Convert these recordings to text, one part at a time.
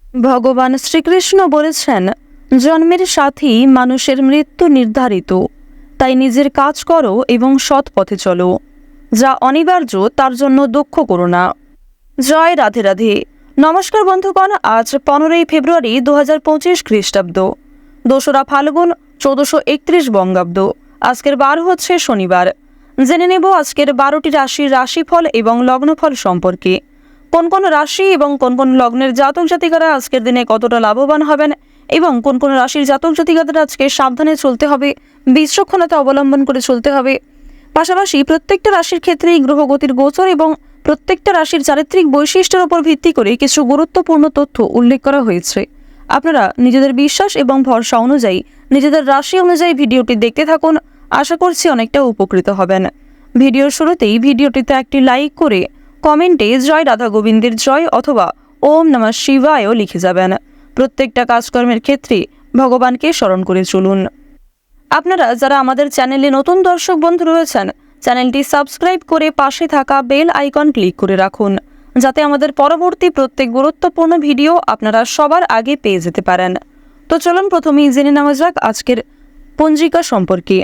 ভগবান শ্রীকৃষ্ণ বলেছেন, জন্মের সাথেই মানুষের মৃত্যু নির্ধারিত, তাই নিজের কাজ করো এবং সৎ পথে চলো। যা অনিবার্য তার জন্য দুঃখ করো না। জয় রাধে রাধে। নমস্কার বন্ধুগণ, আজ 15ই ফেব্রুয়ারি 2025 খ্রিস্টাব্দ, 2রা ফাল্গুন 1431 বঙ্গাব্দ। আজকের বার হচ্ছে শনিবার। জেনে নেব আজকের 12টি রাশির রাশিফল এবং লগ্নফল সম্পর্কে। কোন কোন রাশি এবং কোন কোন লগ্নের জাতক জাতিকারা আজকের দিনে কতটা লাভবান হবেন এবং কোন কোন রাশির জাতক জাতিকাদের আজকে সাবধানে চলতে হবে, বিচক্ষণতা অবলম্বন করে চলতে হবে। পাশাপাশি প্রত্যেকটা রাশির ক্ষেত্রেই গ্রহগতির গোচর এবং প্রত্যেকটা রাশির চারিত্রিক বৈশিষ্ট্যের উপর ভিত্তি করে কিছু গুরুত্বপূর্ণ তথ্য উল্লেখ করা হয়েছে। আপনারা নিজেদের বিশ্বাস এবং ভরসা অনুযায়ী নিজেদের রাশি অনুযায়ী ভিডিওটি দেখতে থাকুন। আশা করছি অনেকটা উপকৃত হবেন। ভিডিওর শুরুতেই ভিডিওটিতে একটি লাইক করে কমেন্টে জয় রাধা গোবিন্দের জয় অথবা ওম নমঃ শিবায়ও লিখে যাবেন। প্রত্যেকটা কাজকর্মের ক্ষেত্রে ভগবানকে স্মরণ করে চলুন। আপনারা যারা আমাদের চ্যানেলে নতুন দর্শক বন্ধু রয়েছেন, চ্যানেলটি সাবস্ক্রাইব করে পাশে থাকা বেল আইকন ক্লিক করে রাখুন, যাতে আমাদের পরবর্তী প্রত্যেক গুরুত্বপূর্ণ ভিডিও আপনারা সবার আগে পেয়ে যেতে পারেন। তো চলুন প্রথমেই জেনে নেওয়া যাক আজকের পঞ্জিকা সম্পর্কে।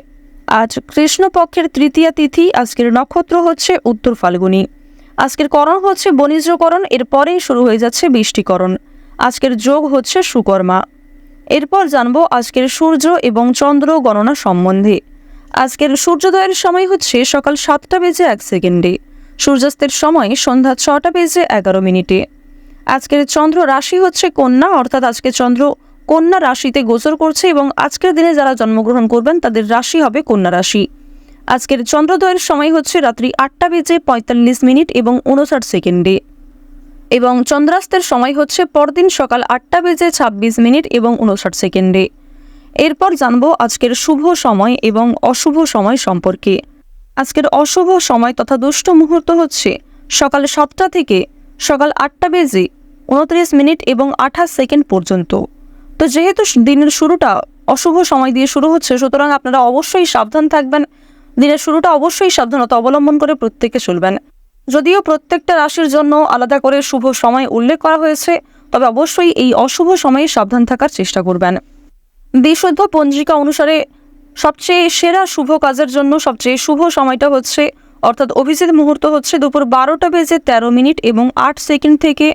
আজ কৃষ্ণপক্ষের তৃতীয়া তিথি। আজকের নক্ষত্র হচ্ছে উত্তর ফাল্গুনী। আজকের করণ হচ্ছে বণিজ্যকরণ, এরপরেই শুরু হয়ে যাচ্ছে বৃষ্টিকরণ। আজকের যোগ হচ্ছে সুকর্মা। এরপর জানবো আজকের সূর্য এবং চন্দ্র গণনা সম্বন্ধে। আজকের সূর্যোদয়ের সময় হচ্ছে সকাল 7টা বেজে 1 সেকেন্ডে। সূর্যাস্তের সময় সন্ধ্যা 6টা বেজে 11 মিনিটে। আজকের চন্দ্র রাশি হচ্ছে কন্যা, অর্থাৎ আজকে চন্দ্র কন্যা রাশিতে গোচর করছে এবং আজকের দিনে যারা জন্মগ্রহণ করবেন তাদের রাশি হবে কন্যা রাশি। আজকের চন্দ্রোদয়ের সময় হচ্ছে রাত্রি 8টা বেজে 45 মিনিট এবং 59 সেকেন্ডে এবং চন্দ্রাস্তের সময় হচ্ছে পরদিন সকাল 8টা বেজে 26 মিনিট এবং 59 সেকেন্ডে। এরপর জানবো আজকের শুভ সময় এবং অশুভ সময় সম্পর্কে। আজকের অশুভ সময় তথা দুষ্ট মুহূর্ত হচ্ছে সকাল 7টা থেকে সকাল 8টা বেজে 29 মিনিট এবং 28 সেকেন্ড পর্যন্ত। তো যেহেতু দিনের শুরুটা অশুভ সময় দিয়ে শুরু হচ্ছে, সুতরাং আপনারা অবশ্যই সাবধান থাকবেন। দিনের শুরুটা অবশ্যই সাবধানতা অবলম্বন করে প্রত্যেকে চলবেন। যদিও প্রত্যেকটা রাশির জন্য আলাদা করে শুভ সময় উল্লেখ করা হয়েছে, তবে অবশ্যই এই অশুভ সময়ে সাবধান থাকার চেষ্টা করবেন। বিশুদ্ধ পঞ্জিকা অনুসারে সবচেয়ে সেরা শুভ কাজের জন্য সবচেয়ে শুভ সময়টা হচ্ছে, অর্থাৎ অভিজিৎ মুহূর্ত হচ্ছে দুপুর 12টা বেজে 13 মিনিট এবং 8 সেকেন্ড থেকে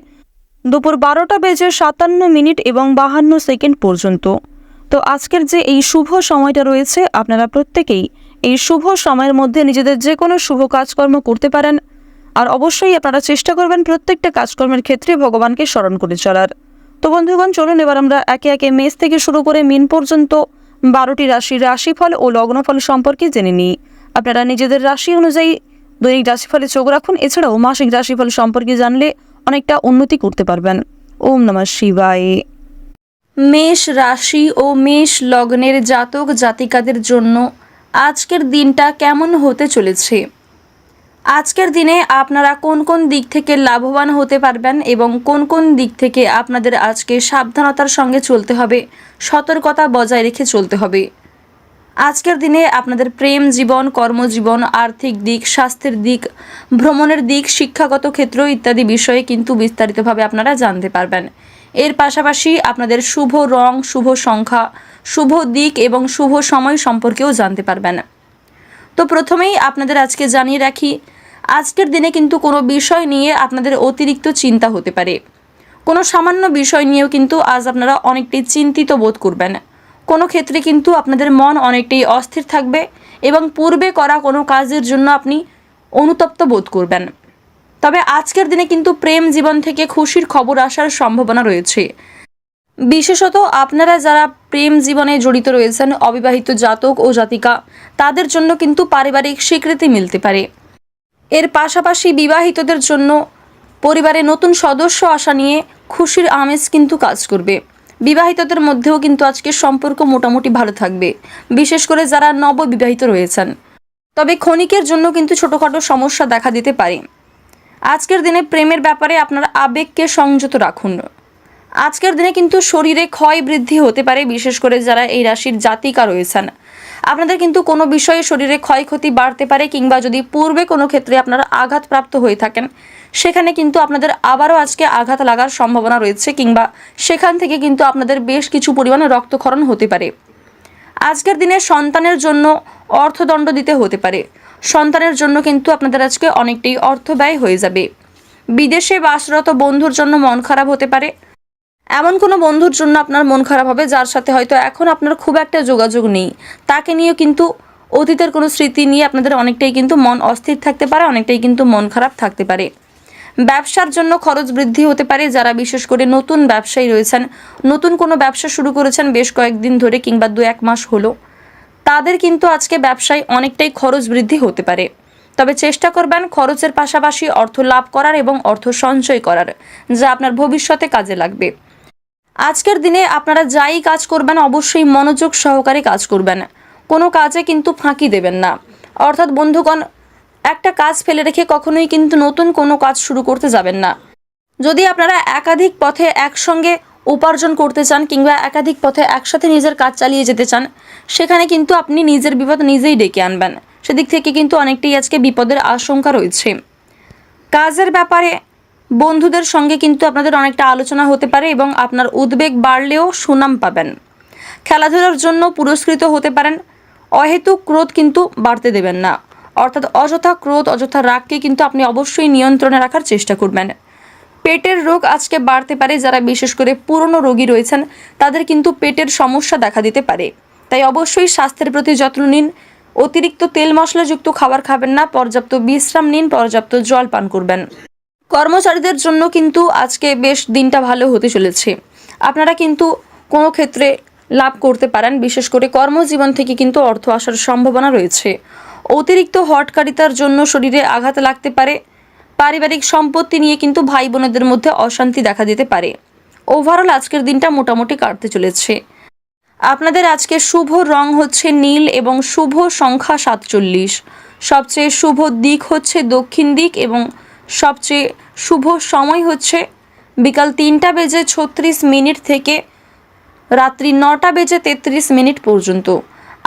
দুপুর 12টা বেজে 57 মিনিট এবং 52 সেকেন্ড পর্যন্ত। তো আজকের যে এই শুভ সময়টা রয়েছে, আপনারা প্রত্যেকেই এই শুভ সময়ের মধ্যে নিজেদের যে কোনো শুভ কাজকর্ম করতে পারেন। আর অবশ্যই আপনারা চেষ্টা করবেন প্রত্যেকটা কাজকর্মের ক্ষেত্রে ভগবানকে স্মরণ করে চলার। তো বন্ধুগণ, চলুন এবার আমরা একে একে মেষ থেকে শুরু করে মিন পর্যন্ত 12টি রাশির রাশিফল ও লগ্নফল সম্পর্কে জেনে নিই। আপনারা নিজেদের রাশি অনুযায়ী দৈনিক রাশিফলে চোখ রাখুন। এছাড়াও মাসিক রাশিফল সম্পর্কে জানলে অনেকটা উন্নতি করতে পারবেন। ওম নমঃ শিবায়। মেষ রাশি ও মেষ লগ্নের জাতক জাতিকাদের জন্য আজকের দিনটা কেমন হতে চলেছে? আজকের দিনে আপনারা কোন কোন দিক থেকে লাভবান হতে পারবেন এবং কোন কোন দিক থেকে আপনাদের আজকে সাবধানতার সঙ্গে চলতে হবে, সতর্কতা বজায় রেখে চলতে হবে। আজকের দিনে আপনাদের প্রেম জীবন, কর্মজীবন, আর্থিক দিক, স্বাস্থ্যের দিক, ভ্রমণের দিক, শিক্ষাগত ক্ষেত্র ইত্যাদি বিষয়ে কিন্তু বিস্তারিতভাবে আপনারা জানতে পারবেন। এর পাশাপাশি আপনাদের শুভ রং, শুভ সংখ্যা, শুভ দিক এবং শুভ সময় সম্পর্কেও জানতে পারবেন। তো প্রথমেই আপনাদের আজকে জানিয়ে রাখি, আজকের দিনে কিন্তু কোনো বিষয় নিয়ে আপনাদের অতিরিক্ত চিন্তা হতে পারে। কোনো সামান্য বিষয় নিয়েও কিন্তু আজ আপনারা অনেকটাই চিন্তিত বোধ করবেন। কোনো ক্ষেত্রে কিন্তু আপনাদের মন অনেকটাই অস্থির থাকবে এবং পূর্বে করা কোনো কাজের জন্য আপনি অনুতপ্ত বোধ করবেন। তবে আজকের দিনে কিন্তু প্রেম জীবন থেকে খুশির খবর আসার সম্ভাবনা রয়েছে। বিশেষত আপনারা যারা প্রেম জীবনে জড়িত রয়েছেন, অবিবাহিত জাতক ও জাতিকা, তাদের জন্য কিন্তু পারিবারিক স্বীকৃতি মিলতে পারে। এর পাশাপাশি বিবাহিতদের জন্য পরিবারে নতুন সদস্য আসা নিয়ে খুশির আমেজ কিন্তু কাজ করবে। বিবাহিতদের মধ্যেও কিন্তু আজকের সম্পর্ক মোটামুটি ভালো থাকবে, বিশেষ করে যারা নববিবাহিত রয়েছেন। তবে ক্ষণিকের জন্য কিন্তু ছোটোখাটো সমস্যা দেখা দিতে পারে। আজকের দিনে প্রেমের ব্যাপারে আপনার আবেগকে সংযত রাখুন। আজকের দিনে কিন্তু শরীরে ক্ষয় বৃদ্ধি হতে পারে, বিশেষ করে যারা এই রাশির জাতিকা রয়েছেন। আপনাদের কিন্তু কোনো বিষয়ে শরীরে ক্ষয়ক্ষতি বাড়তে পারে, কিংবা যদি পূর্বে কোনো ক্ষেত্রে আপনারা আঘাতপ্রাপ্ত হয়ে থাকেন সেখানে কিন্তু আপনাদের আবারও আজকে আঘাত লাগার সম্ভাবনা রয়েছে, কিংবা সেখান থেকে কিন্তু আপনাদের বেশ কিছু পরিমাণে রক্তক্ষরণ হতে পারে। আজকের দিনে সন্তানের জন্য অর্থদণ্ড দিতে হতে পারে। সন্তানের জন্য কিন্তু আপনাদের আজকে অনেকটাই অর্থ ব্যয় হয়ে যাবে। বিদেশে বাসরত বন্ধুর জন্য মন খারাপ হতে পারে। এমন কোনো বন্ধুর জন্য আপনার মন খারাপ হবে যার সাথে হয়তো এখন আপনার খুব একটা যোগাযোগ নেই, তাকে নিয়েও কিন্তু অতীতের কোনো স্মৃতি নিয়ে আপনাদের অনেকটাই কিন্তু মন অস্থির থাকতে পারে, অনেকটাই কিন্তু মন খারাপ থাকতে পারে। ব্যবসার জন্য খরচ বৃদ্ধি হতে পারে। যারা বিশেষ করে নতুন ব্যবসায়ী রয়েছেন, নতুন কোনো ব্যবসা শুরু করেছেন বেশ কয়েকদিন ধরে কিংবা 2-1 মাস হলো, তাদের কিন্তু আজকে ব্যবসায় অনেকটাই খরচ বৃদ্ধি হতে পারে। তবে চেষ্টা করবেন খরচের পাশাপাশি অর্থ লাভ করার এবং অর্থ সঞ্চয় করার, যা আপনার ভবিষ্যতে কাজে লাগবে। আজকের দিনে আপনারা যাই কাজ করবেন অবশ্যই মনোযোগ সহকারে কাজ করবেন, কোনো কাজে কিন্তু ফাঁকি দেবেন না। অর্থাৎ বন্ধুগণ, একটা কাজ ফেলে রেখে কখনোই কিন্তু নতুন কোনো কাজ শুরু করতে যাবেন না। যদি আপনারা একাধিক পথে একসঙ্গে উপার্জন করতে চান কিংবা একাধিক পথে একসাথে নিজের কাজ চালিয়ে যেতে চান, সেখানে কিন্তু আপনি নিজের বিপদ নিজেই ডেকে আনবেন। সেদিক থেকে কিন্তু অনেকটাই আজকে বিপদের আশঙ্কা রয়েছে। কাজের ব্যাপারে বন্ধুদের সঙ্গে কিন্তু আপনাদের অনেকটা আলোচনা হতে পারে এবং আপনার উদ্বেগ বাড়লেও সুনাম পাবেন। খেলাধুলার জন্য পুরস্কৃত হতে পারেন। অহেতুক ক্রোধ কিন্তু বাড়তে দেবেন না, অর্থাৎ অযথা ক্রোধ অযথা রাগকে কিন্তু আপনি অবশ্যই নিয়ন্ত্রণে রাখার চেষ্টা করবেন। পেটের রোগ আজকে বাড়তে পারে। যারা বিশেষ করে পুরনো রোগী রয়েছেন তাদের কিন্তু পেটের সমস্যা দেখা দিতে পারে, তাই অবশ্যই স্বাস্থ্যের প্রতি যত্ন নিন। অতিরিক্ত তেল মশলাযুক্ত খাবার খাবেন না, পর্যাপ্ত বিশ্রাম নিন, পর্যাপ্ত জল পান করবেন। কর্মচারীদের জন্য কিন্তু আজকে বেশ দিনটা ভালো হতে চলেছে। আপনারা কিন্তু কোনো ক্ষেত্রে লাভ করতে পারেন। বিশেষ করে কর্মজীবন থেকে কিন্তু অর্থ আসার সম্ভাবনা রয়েছে। অতিরিক্ত হটকারিতার জন্য শরীরে আঘাত লাগতে পারে। পারিবারিক সম্পত্তি নিয়ে কিন্তু ভাই বোনেদের মধ্যে অশান্তি দেখা দিতে পারে। ওভারঅল আজকের দিনটা মোটামুটি কাটতে চলেছে। আপনাদের আজকে শুভ রং হচ্ছে নীল এবং শুভ সংখ্যা 47। সবচেয়ে শুভ দিক হচ্ছে দক্ষিণ দিক এবং সবচেয়ে শুভ সময় হচ্ছে বিকাল 3:36 থেকে রাত্রি 9:33 পর্যন্ত।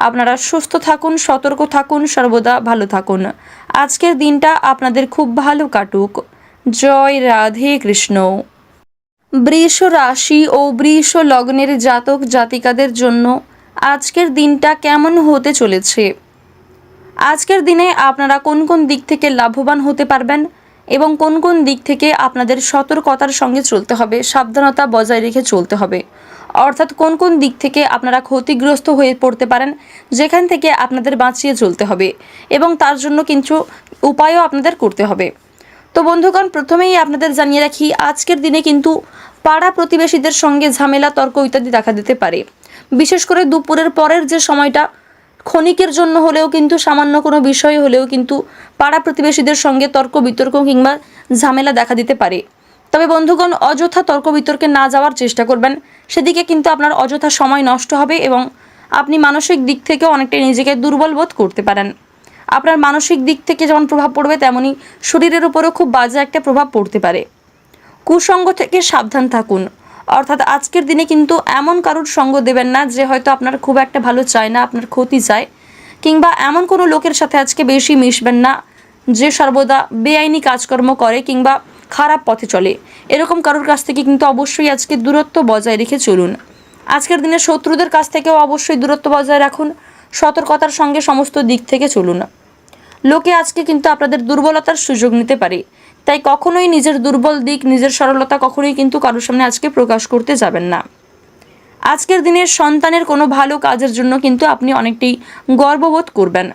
আপনারা সুস্থ থাকুন, সতর্ক থাকুন, সর্বদা ভালো থাকুন। আজকের দিনটা আপনাদের খুব ভালো কাটুক। জয় রাধে কৃষ্ণ। বৃষ রাশি ও বৃষ লগ্নের জাতক জাতিকাদের জন্য আজকের দিনটা কেমন হতে চলেছে? আজকের দিনে আপনারা কোন কোন দিক থেকে লাভবান হতে পারবেন এবং কোন কোন দিক থেকে আপনাদের সতর্কতার সঙ্গে চলতে হবে, সাবধানতা বজায় রেখে চলতে হবে। অর্থাৎ কোন কোন দিক থেকে আপনারা ক্ষতিগ্রস্ত হয়ে পড়তে পারেন, যেখান থেকে আপনাদের বাঁচিয়ে চলতে হবে এবং তার জন্য কিছু উপায়ও আপনাদের করতে হবে। তো বন্ধুগণ, প্রথমেই আপনাদের জানিয়ে রাখি, আজকের দিনে কিন্তু পাড়া প্রতিবেশীদের সঙ্গে ঝামেলা, তর্ক ইত্যাদি দেখা দিতে পারে। বিশেষ করে দুপুরের পরের যে সময়টা, ক্ষণিকের জন্য হলেও কিন্তু সামান্য কোনো বিষয় হলেও কিন্তু পাড়া প্রতিবেশীদের সঙ্গে তর্ক বিতর্ক কিংবা ঝামেলা দেখা দিতে পারে। তবে বন্ধুগণ, অযথা তর্ক বিতর্কে না যাওয়ার চেষ্টা করবেন। সেদিকে কিন্তু আপনার অযথা সময় নষ্ট হবে এবং আপনি মানসিক দিক থেকেও অনেকটাই নিজেকে দুর্বল বোধ করতে পারেন। আপনার মানসিক দিক থেকে যেমন প্রভাব পড়বে, তেমনি শরীরের উপরেও খুব বাজে একটা প্রভাব পড়তে পারে। কুসঙ্গ থেকে সাবধান থাকুন। অর্থাৎ আজকের দিনে কিন্তু এমন কারুর সঙ্গ দেবেন না যে হয়তো আপনার খুব একটা ভালো চায় না, আপনার ক্ষতি চায়, কিংবা এমন কোনো লোকের সাথে আজকে বেশি মিশবেন না যে সর্বদা বেআইনি কাজকর্ম করে কিংবা খারাপ পথে চলে। এরকম কারোর কাছ থেকে কিন্তু অবশ্যই আজকে দূরত্ব বজায় রেখে চলুন। আজকের দিনে শত্রুদের কাছ থেকেও অবশ্যই দূরত্ব বজায় রাখুন। সতর্কতার সঙ্গে সমস্ত দিক থেকে চলুন। লোকে আজকে কিন্তু আপনাদের দুর্বলতার সুযোগ নিতে পারে, তাই কখনোই নিজের দুর্বল দিক, নিজের সরলতা কখনোই কিন্তু কারোর সামনে আজকে প্রকাশ করতে যাবেন না। আজকের দিনে সন্তানের কোনো ভালো কাজের জন্য কিন্তু আপনি অনেকটাই গর্ববোধ করবেন।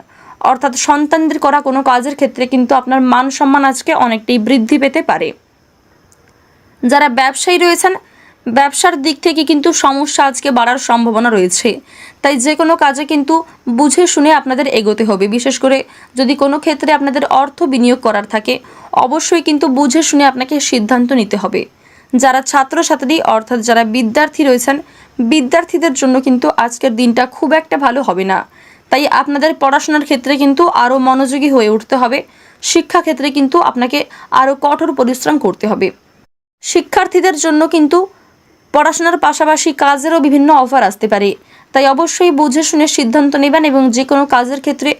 অর্থাৎ সন্তানদের করা কোনো কাজের ক্ষেত্রে কিন্তু আপনার মান সম্মান আজকে অনেকটাই বৃদ্ধি পেতে পারে। যারা ব্যবসায়ী রয়েছেন, ব্যবসার দিক থেকে কিন্তু সমস্যা আজকে বাড়ার সম্ভাবনা রয়েছে। তাই যে কোনো কাজে কিন্তু বুঝে শুনে আপনাদের এগোতে হবে। বিশেষ করে যদি কোনো ক্ষেত্রে আপনাদের অর্থ বিনিয়োগ করার থাকে, অবশ্যই কিন্তু বুঝে শুনে আপনাকে সিদ্ধান্ত নিতে হবে। যারা ছাত্রছাত্রী অর্থাৎ যারা বিদ্যার্থী রয়েছেন, বিদ্যার্থীদের জন্য কিন্তু আজকের দিনটা খুব একটা ভালো হবে না। তাই আপনাদের পড়াশোনার ক্ষেত্রে কিন্তু আরও মনোযোগী হয়ে উঠতে হবে। শিক্ষাক্ষেত্রে কিন্তু আপনাকে আরও কঠোর পরিশ্রম করতে হবে। শিক্ষার্থীদের জন্য কিন্তু পড়াশোনার পাশাপাশি কাজেরও বিভিন্ন অফার আসতে পারে। তাই অবশ্যই বুঝে শুনে সিদ্ধান্ত নেবেন এবং যে কোনো কাজের ক্ষেত্রে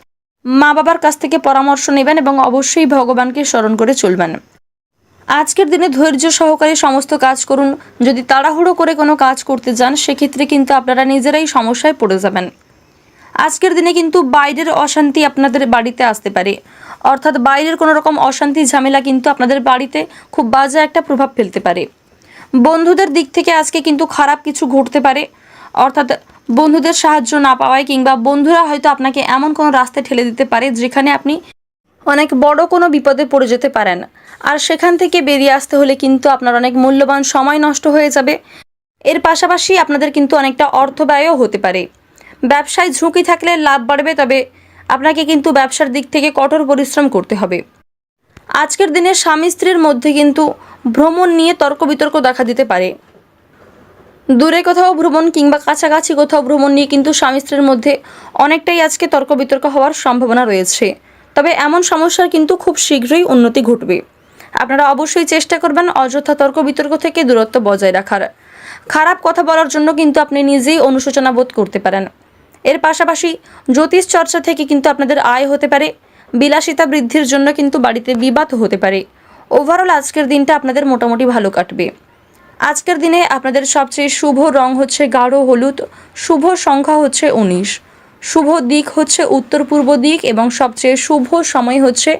মা বাবার কাছ থেকে পরামর্শ নেবেন এবং অবশ্যই ভগবানকে স্মরণ করে চলবেন। আজকের দিনে ধৈর্য সহকারে সমস্ত কাজ করুন। যদি তাড়াহুড়ো করে কোনো কাজ করতে যান সেক্ষেত্রে কিন্তু আপনারা নিজেরাই সমস্যায় পড়ে যাবেন। আজকের দিনে কিন্তু বাইরের অশান্তি আপনাদের বাড়িতে আসতে পারে, অর্থাৎ বাইরের কোনো রকম অশান্তি ঝামেলা কিন্তু আপনাদের বাড়িতে খুব বাজে একটা প্রভাব ফেলতে পারে। বন্ধুদের দিক থেকে আজকে কিন্তু খারাপ কিছু ঘটতে পারে, অর্থাৎ বন্ধুদের সাহায্য না পাওয়ায় কিংবা বন্ধুরা হয়তো আপনাকে এমন কোনো রাস্তায় ঠেলে দিতে পারে যেখানে আপনি অনেক বড় কোনো বিপদে পড়ে যেতে পারেন। আর সেখান থেকে বেরিয়ে আসতে হলে কিন্তু আপনার অনেক মূল্যবান সময় নষ্ট হয়ে যাবে। এর পাশাপাশি আপনাদের কিন্তু অনেকটা অর্থ ব্যয়ও হতে পারে। ব্যবসায় ঝুঁকি থাকলে লাভ বাড়বে, তবে আপনাকে কিন্তু ব্যবসার দিক থেকে কঠোর পরিশ্রম করতে হবে। আজকের দিনে স্বামী স্ত্রীর মধ্যে কিন্তু ভ্রমণ নিয়ে তর্ক বিতর্ক দেখা দিতে পারে। দূরে কোথাও ভ্রমণ কিংবা কাছাকাছি কোথাও ভ্রমণ নিয়ে কিন্তু স্বামী স্ত্রীর মধ্যে অনেকটাই আজকে তর্ক বিতর্ক হওয়ার সম্ভাবনা রয়েছে। তবে এমন সমস্যার কিন্তু খুব শীঘ্রই উন্নতি ঘটবে। আপনারা অবশ্যই চেষ্টা করবেন অযথা তর্ক বিতর্ক থেকে দূরত্ব বজায় রাখার। খারাপ কথা বলার জন্য কিন্তু আপনি নিজেই অনুশোচনা বোধ করতে পারেন। এর পাশাপাশি জ্যোতিষ চর্চা থেকে কিন্তু আপনাদের আয় হতে পারে। বিলাসিতা বৃদ্ধির জন্য কিন্তু বাড়িতে বিবাদ হতে পারে। ওভারঅল আজকের দিনটা আপনাদের মোটামুটি ভালো কাটবে। আজকের দিনে আপনাদের সবচেয়ে শুভ রং হচ্ছে গাঢ় হলুদ, শুভ সংখ্যা হচ্ছে 19, শুভ দিক হচ্ছে উত্তর পূর্ব দিক এবং সবচেয়ে শুভ সময় হচ্ছে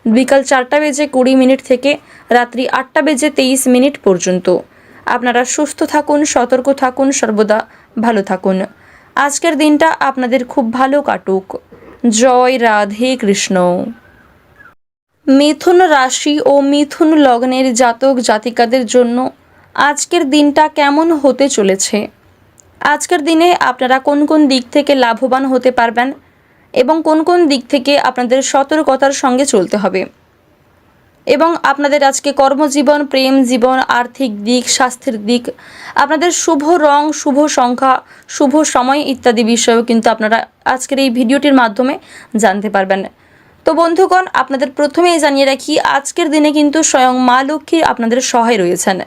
বিকাল 4:20 থেকে রাত্রি 8:23 পর্যন্ত। আপনারা সুস্থ থাকুন, সতর্ক থাকুন, সর্বদা ভালো থাকুন। আজকের দিনটা আপনাদের খুব ভালো কাটুক। জয় রাধে কৃষ্ণ। মিথুন রাশি ও মিথুন লগ্নের জাতক জাতিকাদের জন্য আজকের দিনটা কেমন হতে চলেছে? আজকের দিনে আপনারা কোন কোন দিক থেকে লাভবান হতে পারবেন এবং কোন কোন দিক থেকে আপনাদের সতর্কতার সঙ্গে চলতে হবে, এবং আপনাদের আজকে কর্মজীবন, প্রেম জীবন, আর্থিক দিক, স্বাস্থ্যের দিক, আপনাদের শুভ রং, শুভ সংখ্যা, শুভ সময় ইত্যাদি বিষয়েও কিন্তু আপনারা আজকের এই ভিডিওটির মাধ্যমে জানতে পারবেন। তো বন্ধুগণ, আপনাদের প্রথমেই জানিয়ে রাখি আজকের দিনে কিন্তু স্বয়ং মা লক্ষ্মী আপনাদের সহায় রয়েছেন।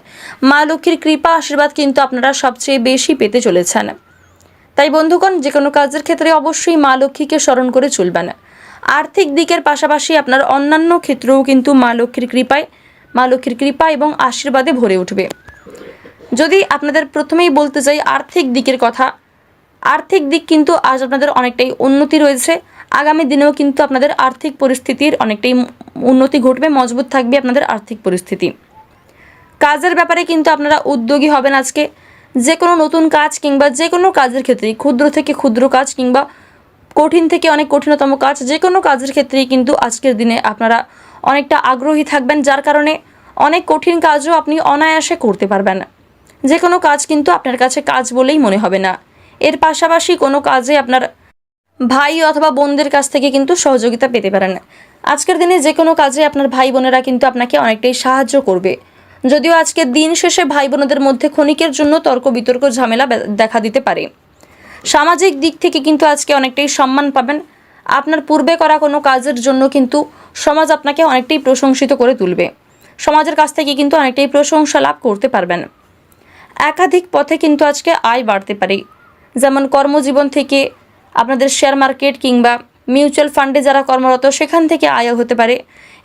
মা লক্ষ্মীর কৃপা আশীর্বাদ কিন্তু আপনারা সবচেয়ে বেশি পেতে চলেছেন। তাই বন্ধুগণ, যে কোনো কাজের ক্ষেত্রে অবশ্যই মা লক্ষ্মীকে স্মরণ করে চলবেন। আর্থিক দিকের পাশাপাশি আপনার অন্যান্য ক্ষেত্রেও কিন্তু মা লক্ষ্মীর কৃপা এবং আশীর্বাদে ভরে উঠবে। যদি আপনাদের প্রথমেই বলতে চাই আর্থিক দিকের কথা, আর্থিক দিক কিন্তু আজ আপনাদের অনেকটাই উন্নতি রয়েছে। আগামী দিনেও কিন্তু আপনাদের আর্থিক পরিস্থিতির অনেকটাই উন্নতি ঘটবে, মজবুত থাকবে আপনাদের আর্থিক পরিস্থিতি। কাজের ব্যাপারে কিন্তু আপনারা উদ্যোগী হবেন আজকে। যে কোনো নতুন কাজ কিংবা যে কোনো কাজের ক্ষেত্রেই, ক্ষুদ্র থেকে ক্ষুদ্র কাজ কিংবা কঠিন থেকে অনেক কঠিনতম কাজ, যে কোনো কাজের ক্ষেত্রেই কিন্তু আজকের দিনে আপনারা অনেকটা আগ্রহী থাকবেন, যার কারণে অনেক কঠিন কাজও আপনি অনায়াসে করতে পারবেন। যে কোনো কাজ কিন্তু আপনার কাছে কাজ বলেই মনে হবে না। এর পাশাপাশি কোনো কাজে আপনার ভাই অথবা বোনদের কাছ থেকে কিন্তু সহযোগিতা পেতে পারেন। আজকের দিনে যে কোনো কাজে আপনার ভাই বোনেরা কিন্তু আপনাকে অনেকটাই সাহায্য করবে। যদিও আজকে দিন শেষে ভাই বোনদের মধ্যে ক্ষণিকের জন্য তর্ক বিতর্ক ঝামেলা দেখা দিতে পারে। সামাজিক দিক থেকে কিন্তু আজকে অনেকটাই সম্মান পাবেন। আপনার পূর্বে করা কোনো কাজের জন্য কিন্তু সমাজ আপনাকে অনেকটাই প্রশংসিত করে তুলবে। সমাজের কাছ থেকে কিন্তু অনেকটাই প্রশংসা লাভ করতে পারবেন। একাধিক পথে কিন্তু আজকে আয় বাড়তে পারে, যেমন কর্মজীবন থেকে আপনাদের শেয়ার মার্কেট কিংবা মিউচুয়াল ফান্ডে যারা কর্মরত সেখান থেকে আয় হতে পারে।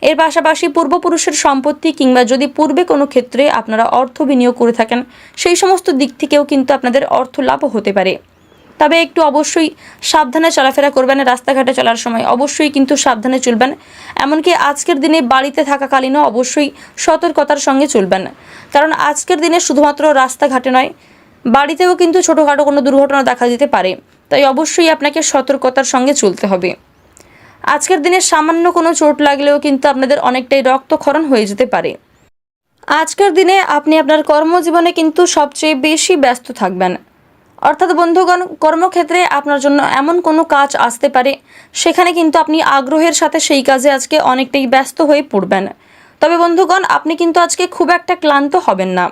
এর পাশাপাশি পূর্বপুরুষের সম্পত্তি কিংবা যদি পূর্বে কোনো ক্ষেত্রে আপনারা অর্থ বিনিয়োগ করে থাকেন সেই সমস্ত দিক থেকেও কিন্তু আপনাদের অর্থ লাভও হতে পারে। তবে একটু অবশ্যই সাবধানে চলাফেরা করবেন। রাস্তাঘাটে চলার সময় অবশ্যই কিন্তু সাবধানে চলবেন। এমনকি আজকের দিনে বাড়িতে থাকাকালীনও অবশ্যই সতর্কতার সঙ্গে চলবেন, কারণ আজকের দিনে শুধুমাত্র রাস্তাঘাটে নয়, বাড়িতেও কিন্তু ছোটোখাটো কোনো দুর্ঘটনা দেখা দিতে পারে। তাই অবশ্যই আপনাকে সতর্কতার সঙ্গে চলতে হবে। আজকের দিনে সামান্য কোনো চোট লাগলেও কিন্তু আপনাদের অনেকটাই রক্তক্ষরণ হয়ে যেতে পারে। আজকের দিনে আপনি আপনার কর্মজীবনে কিন্তু সবচেয়ে বেশি ব্যস্ত থাকবেন, অর্থাৎ বন্ধুগণ, কর্মক্ষেত্রে আপনার জন্য এমন কোনো কাজ আসতে পারে সেখানে কিন্তু আপনি আগ্রহের সাথে সেই কাজে আজকে অনেকটাই ব্যস্ত হয়ে পড়বেন। তবে বন্ধুগণ, আপনি কিন্তু আজকে খুব একটা ক্লান্ত হবেন না।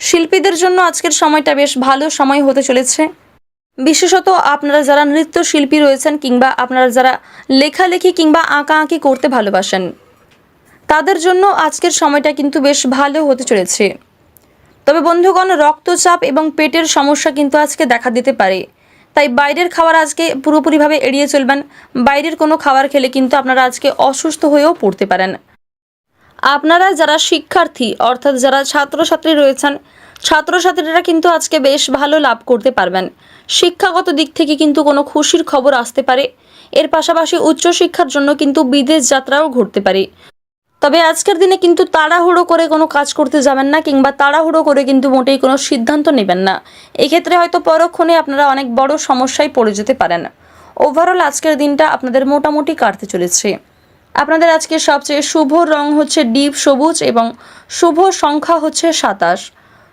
শিল্পীদের জন্য আজকের সময়টা বেশ ভালো সময় হতে চলেছে। বিশেষত আপনারা যারা নৃত্যশিল্পী রয়েছেন কিংবা আপনারা যারা লেখালেখি কিংবা আঁকাআঁকি করতে ভালোবাসেন তাদের জন্য আজকের সময়টা কিন্তু বেশ ভালো হতে চলেছে। তবে বন্ধুগণ, রক্তচাপ এবং পেটের সমস্যা কিন্তু আজকে দেখা দিতে পারে। তাই বাইরের খাবার আজকে পুরোপুরিভাবে এড়িয়ে চলবেন। বাইরের কোনো খাবার খেলে কিন্তু আপনারা আজকে অসুস্থ হয়েও পড়তে পারেন। আপনারা যারা শিক্ষার্থী অর্থাৎ যারা ছাত্রছাত্রী রয়েছেন, ছাত্রছাত্রীরা কিন্তু আজকে বেশ ভালো লাভ করতে পারবেন। শিক্ষাগত দিক থেকে কিন্তু কোনো খুশির খবর আসতে পারে। এর পাশাপাশি উচ্চশিক্ষার জন্য কিন্তু বিদেশ যাত্রাও ঘটতে পারে। তবে আজকের দিনে কিন্তু তাড়াহুড়ো করে কোনো কাজ করতে যাবেন না, কিংবা তাড়াহুড়ো করে কিন্তু মোটেই কোনো সিদ্ধান্ত নেবেন না। এক্ষেত্রে হয়তো পরক্ষণে আপনারা অনেক বড় সমস্যায় পড়ে যেতে পারেন। ওভারঅল আজকের দিনটা আপনাদের মোটামুটি কাটতে চলেছে। আপনাদের আজকে সবচেয়ে শুভ রং হচ্ছে ডিপ সবুজ এবং শুভ সংখ্যা হচ্ছে 27।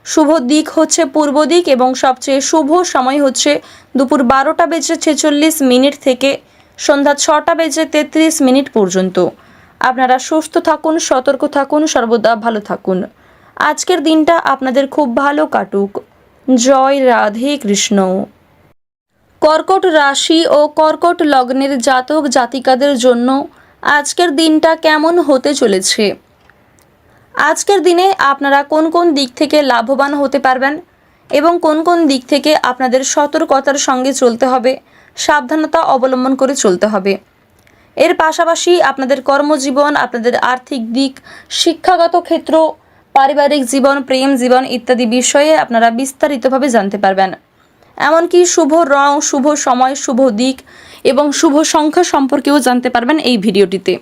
শুভ দিক হচ্ছে পূর্ব দিক এবং সবচেয়ে শুভ সময় হচ্ছে দুপুর 12:46 থেকে সন্ধ্যা 6:33 পর্যন্ত। আপনারা সুস্থ থাকুন, সতর্ক থাকুন, সর্বদা ভালো থাকুন। আজকের দিনটা আপনাদের খুব ভালো কাটুক। জয় রাধে কৃষ্ণ। কর্কট রাশি ও কর্কট লগ্নের জাতক জাতিকাদের জন্য আজকের দিনটা কেমন হতে চলেছে? আজকের দিনে আপনারা কোন কোন দিক থেকে লাভবান হতে পারবেন এবং কোন কোন দিক থেকে আপনাদের সতর্কতার সঙ্গে চলতে হবে, সাবধানতা অবলম্বন করে চলতে হবে। এর পাশাপাশি আপনাদের কর্মজীবন, আপনাদের আর্থিক দিক, শিক্ষাগত ক্ষেত্র, পারিবারিক জীবন, প্রেম জীবন ইত্যাদি বিষয়ে আপনারা বিস্তারিতভাবে জানতে পারবেন। এমনকি শুভ রং, শুভ সময়, শুভ দিক এবং শুভ সংখ্যা সম্পর্কেও জানতে পারবেন এই ভিডিওটিতে।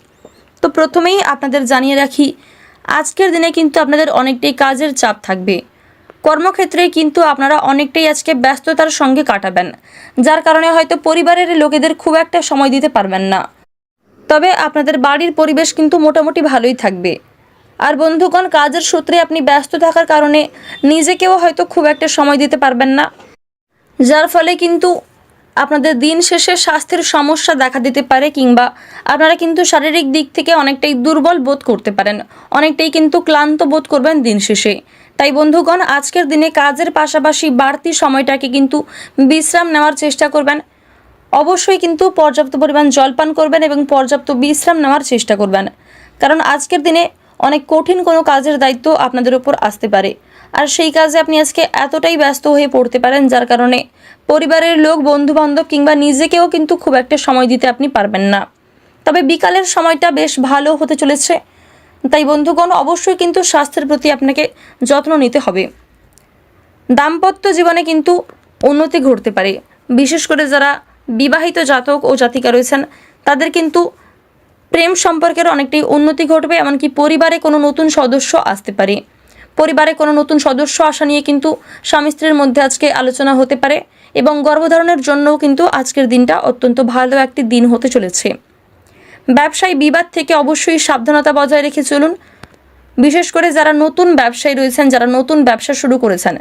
তো প্রথমেই আপনাদের জানিয়ে রাখি, আজকের দিনে কিন্তু আপনাদের অনেকটাই কাজের চাপ থাকবে। কর্মক্ষেত্রে কিন্তু আপনারা অনেকটাই আজকে ব্যস্ততার সঙ্গে কাটাবেন, যার কারণে হয়তো পরিবারের লোকেদের খুব একটা সময় দিতে পারবেন না। তবে আপনাদের বাড়ির পরিবেশ কিন্তু মোটামুটি ভালোই থাকবে। আর বন্ধুগণ, কাজের সূত্রে আপনি ব্যস্ত থাকার কারণে নিজেকেও হয়তো খুব একটা সময় দিতে পারবেন না, যার ফলে কিন্তু আপনাদের দিন শেষে স্বাস্থ্যের সমস্যা দেখা দিতে পারে, কিংবা আপনারা কিন্তু শারীরিক দিক থেকে অনেকটাই দুর্বল বোধ করতে পারেন, অনেকটাই কিন্তু ক্লান্ত বোধ করবেন দিন শেষে। তাই বন্ধুগণ, আজকের দিনে কাজের পাশাপাশি বাড়তি সময়টাকে কিন্তু বিশ্রাম নেওয়ার চেষ্টা করবেন। অবশ্যই কিন্তু পর্যাপ্ত পরিমাণ জলপান করবেন এবং পর্যাপ্ত বিশ্রাম নেওয়ার চেষ্টা করবেন, কারণ আজকের দিনে অনেক কঠিন কোনো কাজের দায়িত্ব আপনাদের উপর আসতে পারে। আর সেই কাজে আপনি আজকে এতটাই ব্যস্ত হয়ে পড়তে পারেন, যার কারণে পরিবারের লোক, বন্ধুবান্ধব কিংবা নিজেকেও কিন্তু খুব একটা সময় দিতে আপনি পারবেন না। তবে বিকালের সময়টা বেশ ভালো হতে চলেছে। তাই বন্ধুগণ, অবশ্যই কিন্তু স্বাস্থ্যের প্রতি আপনাকে যত্ন নিতে হবে। দাম্পত্য জীবনে কিন্তু উন্নতি ঘটতে পারে। বিশেষ করে যারা বিবাহিত জাতক ও জাতিকা রয়েছেন, তাদের কিন্তু প্রেম সম্পর্কের অনেকটাই উন্নতি ঘটবে। এমনকি পরিবারে কোনো নতুন সদস্য আসতে পারে। পরিবারে কোনো নতুন সদস্য আসা নিয়ে কিন্তু স্বামী স্ত্রীর মধ্যে আজকে আলোচনা হতে পারে এবং গর্ভধারণের জন্যও কিন্তু আজকের দিনটা অত্যন্ত ভালো একটি দিন হতে চলেছে। ব্যবসায়ী বিবাদ থেকে অবশ্যই সাবধানতা বজায় রেখে চলুন। বিশেষ করে যারা নতুন ব্যবসায়ী রয়েছেন, যারা নতুন ব্যবসা শুরু করেছেন,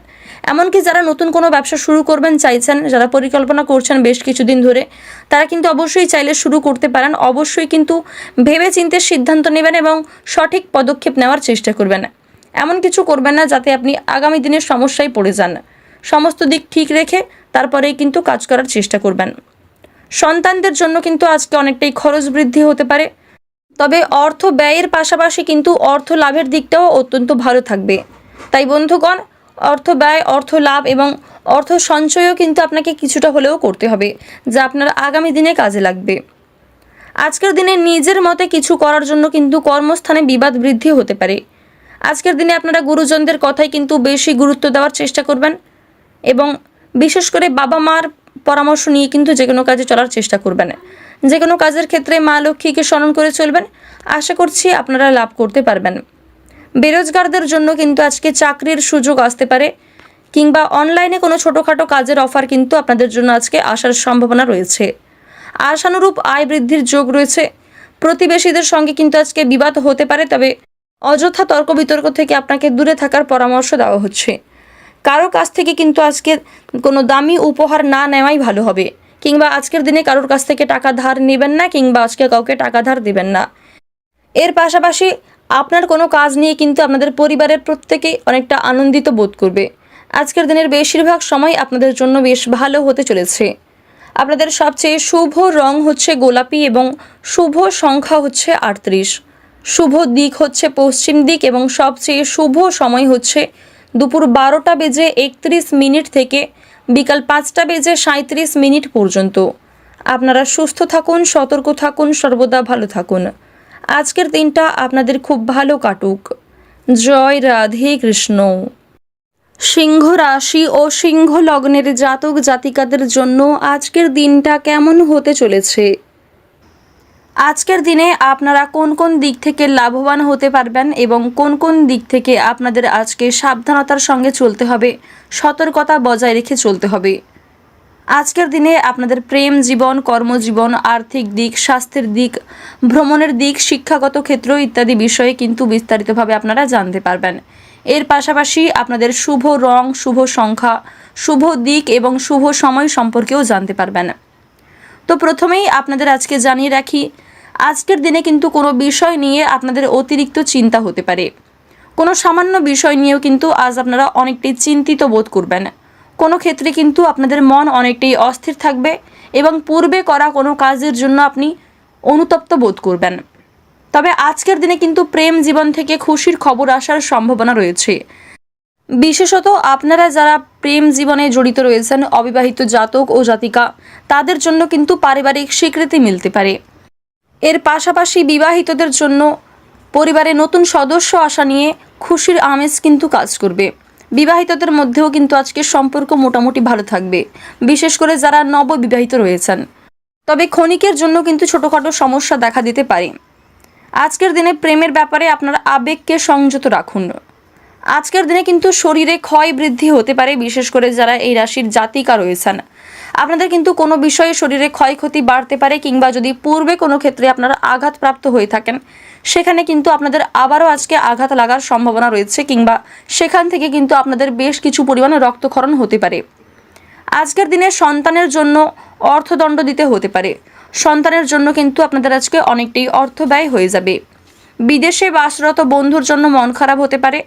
এমনকি যারা নতুন কোনো ব্যবসা শুরু করবেন চাইছেন, যারা পরিকল্পনা করছেন বেশ কিছুদিন ধরে, তারা কিন্তু অবশ্যই চাইলে শুরু করতে পারেন। অবশ্যই কিন্তু ভেবে চিন্তে সিদ্ধান্ত নেবেন এবং সঠিক পদক্ষেপ নেওয়ার চেষ্টা করবেন। এমন কিছু করবেন না যাতে আপনি আগামী দিনের সমস্যায় পড়ে যান। সমস্ত দিক ঠিক রেখে তারপরেই কিন্তু কাজ করার চেষ্টা করবেন। সন্তানদের জন্য কিন্তু আজকে অনেকটাই খরচ বৃদ্ধি হতে পারে। তবে অর্থ ব্যয়ের পাশাপাশি কিন্তু অর্থ লাভের দিকটাও অত্যন্ত ভালো থাকবে। তাই বন্ধুগণ, অর্থ ব্যয়, অর্থ লাভ এবং অর্থ সঞ্চয়ও কিন্তু আপনাকে কিছুটা হলেও করতে হবে, যা আপনার আগামী দিনে কাজে লাগবে। আজকের দিনে নিজের মতে কিছু করার জন্য কিন্তু কর্মস্থানে বিবাদ বৃদ্ধি হতে পারে। আজকের দিনে আপনারা গুরুজনদের কথাই কিন্তু বেশি গুরুত্ব দেওয়ার চেষ্টা করবেন এবং বিশেষ করে বাবা মার পরামর্শ নিয়ে কিন্তু যে কোনো কাজে চলার চেষ্টা করবেন। যে কোনো কাজের ক্ষেত্রে মা লক্ষ্মীকে স্মরণ করে চলবেন। আশা করছি আপনারা লাভ করতে পারবেন। বেরোজগারদের জন্য কিন্তু আজকে চাকরির সুযোগ আসতে পারে, কিংবা অনলাইনে কোনো ছোটোখাটো কাজের অফার কিন্তু আপনাদের জন্য আজকে আসার সম্ভাবনা রয়েছে। আশানুরূপ আয় বৃদ্ধির যোগ রয়েছে। প্রতিবেশীদের সঙ্গে কিন্তু আজকে বিবাদ হতে পারে, তবে অযথা তর্ক বিতর্ক থেকে আপনাকে দূরে থাকার পরামর্শ দেওয়া হচ্ছে। কারো কাছ থেকে কিন্তু আজকে কোনো দামি উপহার না নেওয়াই ভালো হবে, কিংবা আজকের দিনে কারোর কাছ থেকে টাকা ধার নেবেন না, কিংবা আজকে কাউকে টাকা ধার দেবেন না। এর পাশাপাশি আপনার কোনো কাজ নিয়ে কিন্তু আপনাদের পরিবারের প্রত্যেকেই অনেকটা আনন্দিত বোধ করবে। আজকের দিনের বেশিরভাগ সময় আপনাদের জন্য বেশ ভালো হতে চলেছে। আপনাদের সবচেয়ে শুভ রং হচ্ছে গোলাপি এবং শুভ সংখ্যা হচ্ছে 38। শুভ দিক হচ্ছে পশ্চিম দিক এবং সবচেয়ে শুভ সময় হচ্ছে দুপুর 12:31 থেকে বিকাল 5:37 পর্যন্ত। আপনারা সুস্থ থাকুন, সতর্ক থাকুন, সর্বদা ভালো থাকুন। আজকের দিনটা আপনাদের খুব ভালো কাটুক। জয় রাধে কৃষ্ণ। সিংহ রাশি ও সিংহ লগ্নের জাতক জাতিকাদের জন্য আজকের দিনটা কেমন হতে চলেছে? আজকের দিনে আপনারা কোন কোন দিক থেকে লাভবান হতে পারবেন এবং কোন কোন দিক থেকে আপনাদের আজকে সাবধানতার সঙ্গে চলতে হবে, সতর্কতা বজায় রেখে চলতে হবে। আজকের দিনে আপনাদের প্রেম জীবন, কর্মজীবন, আর্থিক দিক, স্বাস্থ্যের দিক, ভ্রমণের দিক, শিক্ষাগত ক্ষেত্র ইত্যাদি বিষয়ে কিন্তু বিস্তারিতভাবে আপনারা জানতে পারবেন। এর পাশাপাশি আপনাদের শুভ রং, শুভ সংখ্যা, শুভ দিক এবং শুভ সময় সম্পর্কেও জানতে পারবেন। তো প্রথমেই আপনাদের আজকে জানিয়ে রাখি, আজকের দিনে কিন্তু কোনো বিষয় নিয়ে আপনাদের অতিরিক্ত চিন্তা হতে পারে। কোনো সামান্য বিষয় নিয়েও কিন্তু আজ আপনারা অনেকটাই চিন্তিত বোধ করবেন। কোনো ক্ষেত্রে কিন্তু আপনাদের মন অনেকটাই অস্থির থাকবে এবং পূর্বে করা কোনো কাজের জন্য আপনি অনুতপ্ত বোধ করবেন। তবে আজকের দিনে কিন্তু প্রেম জীবন থেকে খুশির খবর আসার সম্ভাবনা রয়েছে। বিশেষত আপনারা যারা প্রেম জীবনে জড়িত রয়েছেন, অবিবাহিত জাতক ও জাতিকা, তাদের জন্য কিন্তু পারিবারিক স্বীকৃতি মিলতে পারে। এর পাশাপাশি বিবাহিতদের জন্য পরিবারে নতুন সদস্য আসা নিয়ে খুশির আমেজ কিন্তু কাজ করবে। বিবাহিতদের মধ্যেও কিন্তু আজকে সম্পর্ক মোটামুটি ভালো থাকবে, বিশেষ করে যারা নববিবাহিত রয়েছেন। তবে ক্ষণিকের জন্য কিন্তু ছোটোখাটো সমস্যা দেখা দিতে পারে। আজকের দিনে প্রেমের ব্যাপারে আপনার আবেগকে সংযত রাখুন। আজকের দিনে কিন্তু শরীরে ক্ষয় বৃদ্ধি হতে পারে, বিশেষ করে যারা এই রাশির জাতিকা রয়েছেন। আপনাদের কিন্তু কোনো বিষয়ে শরীরে ক্ষয়ক্ষতি বাড়তে পারে, কিংবা যদি পূর্বে কোনো ক্ষেত্রে আপনারা আঘাতপ্রাপ্ত হয়ে থাকেন, সেখানে কিন্তু আপনাদের আবারও আজকে আঘাত লাগার সম্ভাবনা রয়েছে, কিংবা সেখান থেকে কিন্তু আপনাদের বেশ কিছু পরিমাণে রক্তক্ষরণ হতে পারে। আজকের দিনে সন্তানের জন্য অর্থদণ্ড দিতে হতে পারে। সন্তানের জন্য কিন্তু আপনাদের আজকে অনেকটাই অর্থ ব্যয় হয়ে যাবে। বিদেশে বাসরত বন্ধুর জন্য মন খারাপ হতে পারে।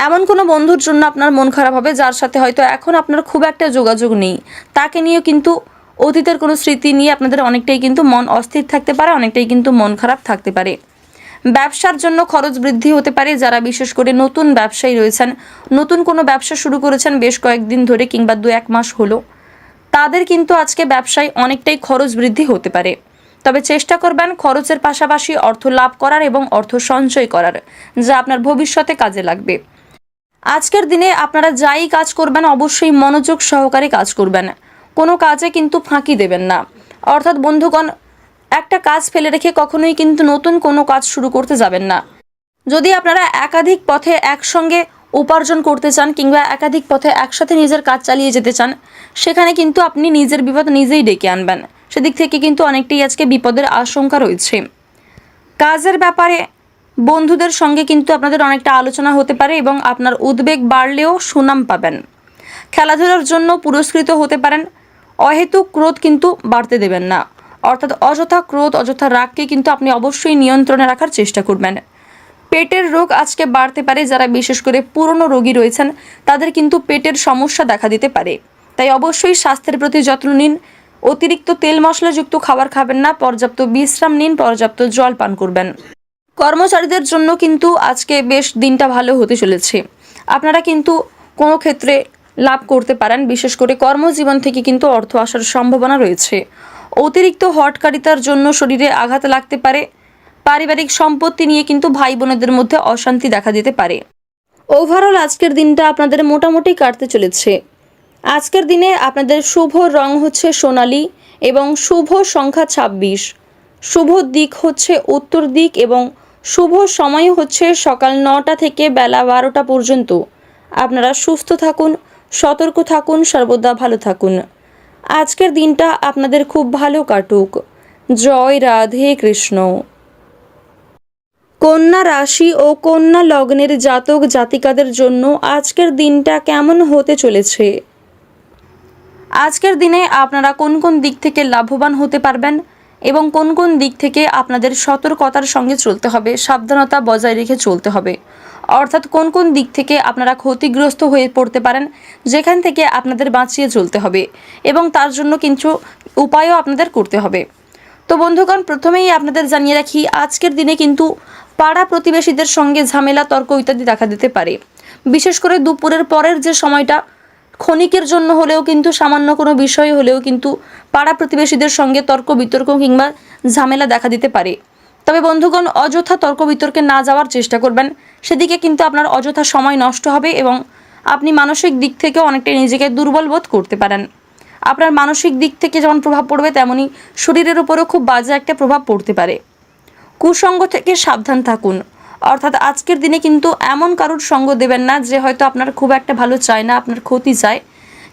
এমন কোনো বন্ধুর জন্য আপনার মন খারাপ হবে যার সাথে হয়তো এখন আপনার খুব একটা যোগাযোগ নেই। তাকে নিয়েও কিন্তু অতীতের কোনো স্মৃতি নিয়ে আপনাদের অনেকটাই কিন্তু মন অস্থির থাকতে পারে, অনেকটাই কিন্তু মন খারাপ থাকতে পারে। ব্যবসার জন্য খরচ বৃদ্ধি হতে পারে। যারা বিশেষ করে নতুন ব্যবসায়ী রয়েছেন, নতুন কোনো ব্যবসা শুরু করেছেন বেশ কয়েকদিন ধরে কিংবা 2-1 মাস হলো, তাদের কিন্তু আজকে ব্যবসায় অনেকটাই খরচ বৃদ্ধি হতে পারে। তবে চেষ্টা করবেন খরচের পাশাপাশি অর্থ লাভ করার এবং অর্থ সঞ্চয় করার, যা আপনার ভবিষ্যতে কাজে লাগবে। আজকের দিনে আপনারা যাই কাজ করবেন অবশ্যই মনোযোগ সহকারে কাজ করবেন। কোনো কাজে কিন্তু ফাঁকি দেবেন না। অর্থাৎ বন্ধুগণ, একটা কাজ ফেলে রেখে কখনোই কিন্তু নতুন কোনো কাজ শুরু করতে যাবেন না। যদি আপনারা একাধিক পথে একসঙ্গে উপার্জন করতে চান কিংবা একাধিক পথে একসাথে নিজের কাজ চালিয়ে যেতে চান, সেখানে কিন্তু আপনি নিজের বিপদ নিজেই ডেকে আনবেন। সেদিক থেকে কিন্তু অনেকটাই আজকে বিপদের আশঙ্কা রয়েছে। কাজের ব্যাপারে বন্ধুদের সঙ্গে কিন্তু আপনাদের অনেকটা আলোচনা হতে পারে এবং আপনার উদ্বেগ বাড়লেও সুনাম পাবেন। খেলাধুলার জন্য পুরস্কৃত হতে পারেন। অহেতুক ক্রোধ কিন্তু বাড়তে দেবেন না। অর্থাৎ অযথা ক্রোধ, অযথা রাগকে কিন্তু আপনি অবশ্যই নিয়ন্ত্রণে রাখার চেষ্টা করবেন। পেটের রোগ আজকে বাড়তে পারে। যারা বিশেষ করে পুরনো রোগী রয়েছেন তাদের কিন্তু পেটের সমস্যা দেখা দিতে পারে। তাই অবশ্যই স্বাস্থ্যের প্রতি যত্ন নিন। অতিরিক্ত তেল মশলাযুক্ত খাবার খাবেন না। পর্যাপ্ত বিশ্রাম নিন, পর্যাপ্ত জল পান করবেন। কর্মচারীদের জন্য কিন্তু আজকে বেশ দিনটা ভালো হতে চলেছে। আপনারা কিন্তু কোনো ক্ষেত্রে লাভ করতে পারেন। বিশেষ করে কর্মজীবন থেকে কিন্তু অর্থ আসার সম্ভাবনা রয়েছে। অতিরিক্ত হঠকারিতার জন্য শরীরে আঘাত লাগতে পারে। পারিবারিক সম্পত্তি নিয়ে কিন্তু ভাই বোনেদের মধ্যে অশান্তি দেখা দিতে পারে। ওভারঅল আজকের দিনটা আপনাদের মোটামুটি কাটতে চলেছে। আজকের দিনে আপনাদের শুভ রং হচ্ছে সোনালী এবং শুভ সংখ্যা 26। শুভ দিক হচ্ছে উত্তর দিক এবং শুভ সময় হচ্ছে সকাল 9টা থেকে বেলা 12টা পর্যন্ত। আপনারা সুস্থ থাকুন, সতর্ক থাকুন, সর্বদা ভালো থাকুন। আজকের দিনটা আপনাদের খুব ভালো কাটুক। জয় রাধে কৃষ্ণ। কন্যা রাশি ও কন্যা লগ্নের জাতক জাতিকাদের জন্য আজকের দিনটা কেমন হতে চলেছে? আজকের দিনে আপনারা কোন কোন দিক থেকে লাভবান হতে পারবেন এবং কোন কোন দিক থেকে আপনাদের সতর্কতার সঙ্গে চলতে হবে, সাবধানতা বজায় রেখে চলতে হবে। অর্থাৎ কোন কোন দিক থেকে আপনারা ক্ষতিগ্রস্ত হয়ে পড়তে পারেন, যেখান থেকে আপনাদের বাঁচিয়ে চলতে হবে এবং তার জন্য কিছু উপায়ও আপনাদের করতে হবে। তো বন্ধুগণ, প্রথমেই আপনাদের জানিয়ে রাখি, আজকের দিনে কিন্তু পাড়া প্রতিবেশীদের সঙ্গে ঝামেলা, তর্ক ইত্যাদি দেখা দিতে পারে। বিশেষ করে দুপুরের পরের যে সময়টা, ক্ষণিকের জন্য হলেও কিন্তু, সামান্য কোনো বিষয় হলেও কিন্তু পাড়া প্রতিবেশীদের সঙ্গে তর্ক বিতর্ক কিংবা ঝামেলা দেখা দিতে পারে। তবে বন্ধুগণ, অযথা তর্ক বিতর্কে না যাওয়ার চেষ্টা করবেন, সেদিকে কিন্তু আপনার অযথা সময় নষ্ট হবে এবং আপনি মানসিক দিক থেকেও অনেকটাই নিজেকে দুর্বল বোধ করতে পারেন। আপনার মানসিক দিক থেকে যেমন প্রভাব পড়বে, তেমনি শরীরের উপরেও খুব বাজে একটা প্রভাব পড়তে পারে। কুসঙ্গ থেকে সাবধান থাকুন, অর্থাৎ আজকের দিনে কিন্তু এমন কারোর সঙ্গ দেবেন না যে হয়তো আপনার খুব একটা ভালো চায় না, আপনার ক্ষতি চায়,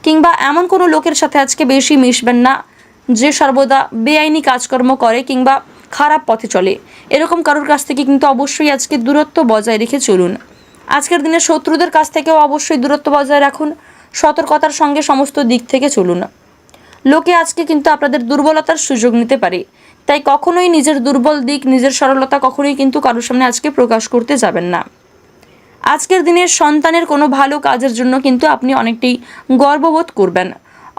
কিংবা এমন কোনো লোকের সাথে আজকে বেশি মিশবেন না যে সর্বদা বেআইনি কাজকর্ম করে কিংবা খারাপ পথে চলে। এরকম কারোর কাছ থেকে কিন্তু অবশ্যই আজকে দূরত্ব বজায় রেখে চলুন। আজকের দিনে শত্রুদের কাছ থেকেও অবশ্যই দূরত্ব বজায় রাখুন, সতর্কতার সঙ্গে সমস্ত দিক থেকে চলুন। লোকে আজকে কিন্তু আপনাদের দুর্বলতার সুযোগ নিতে পারে, তাই কখনোই নিজের দুর্বল দিক, নিজের সরলতা কখনোই কিন্তু কারোর সামনে আজকে প্রকাশ করতে যাবেন না। আজকের দিনে সন্তানের কোনো ভালো কাজের জন্য কিন্তু আপনি অনেকটাই গর্ববোধ করবেন,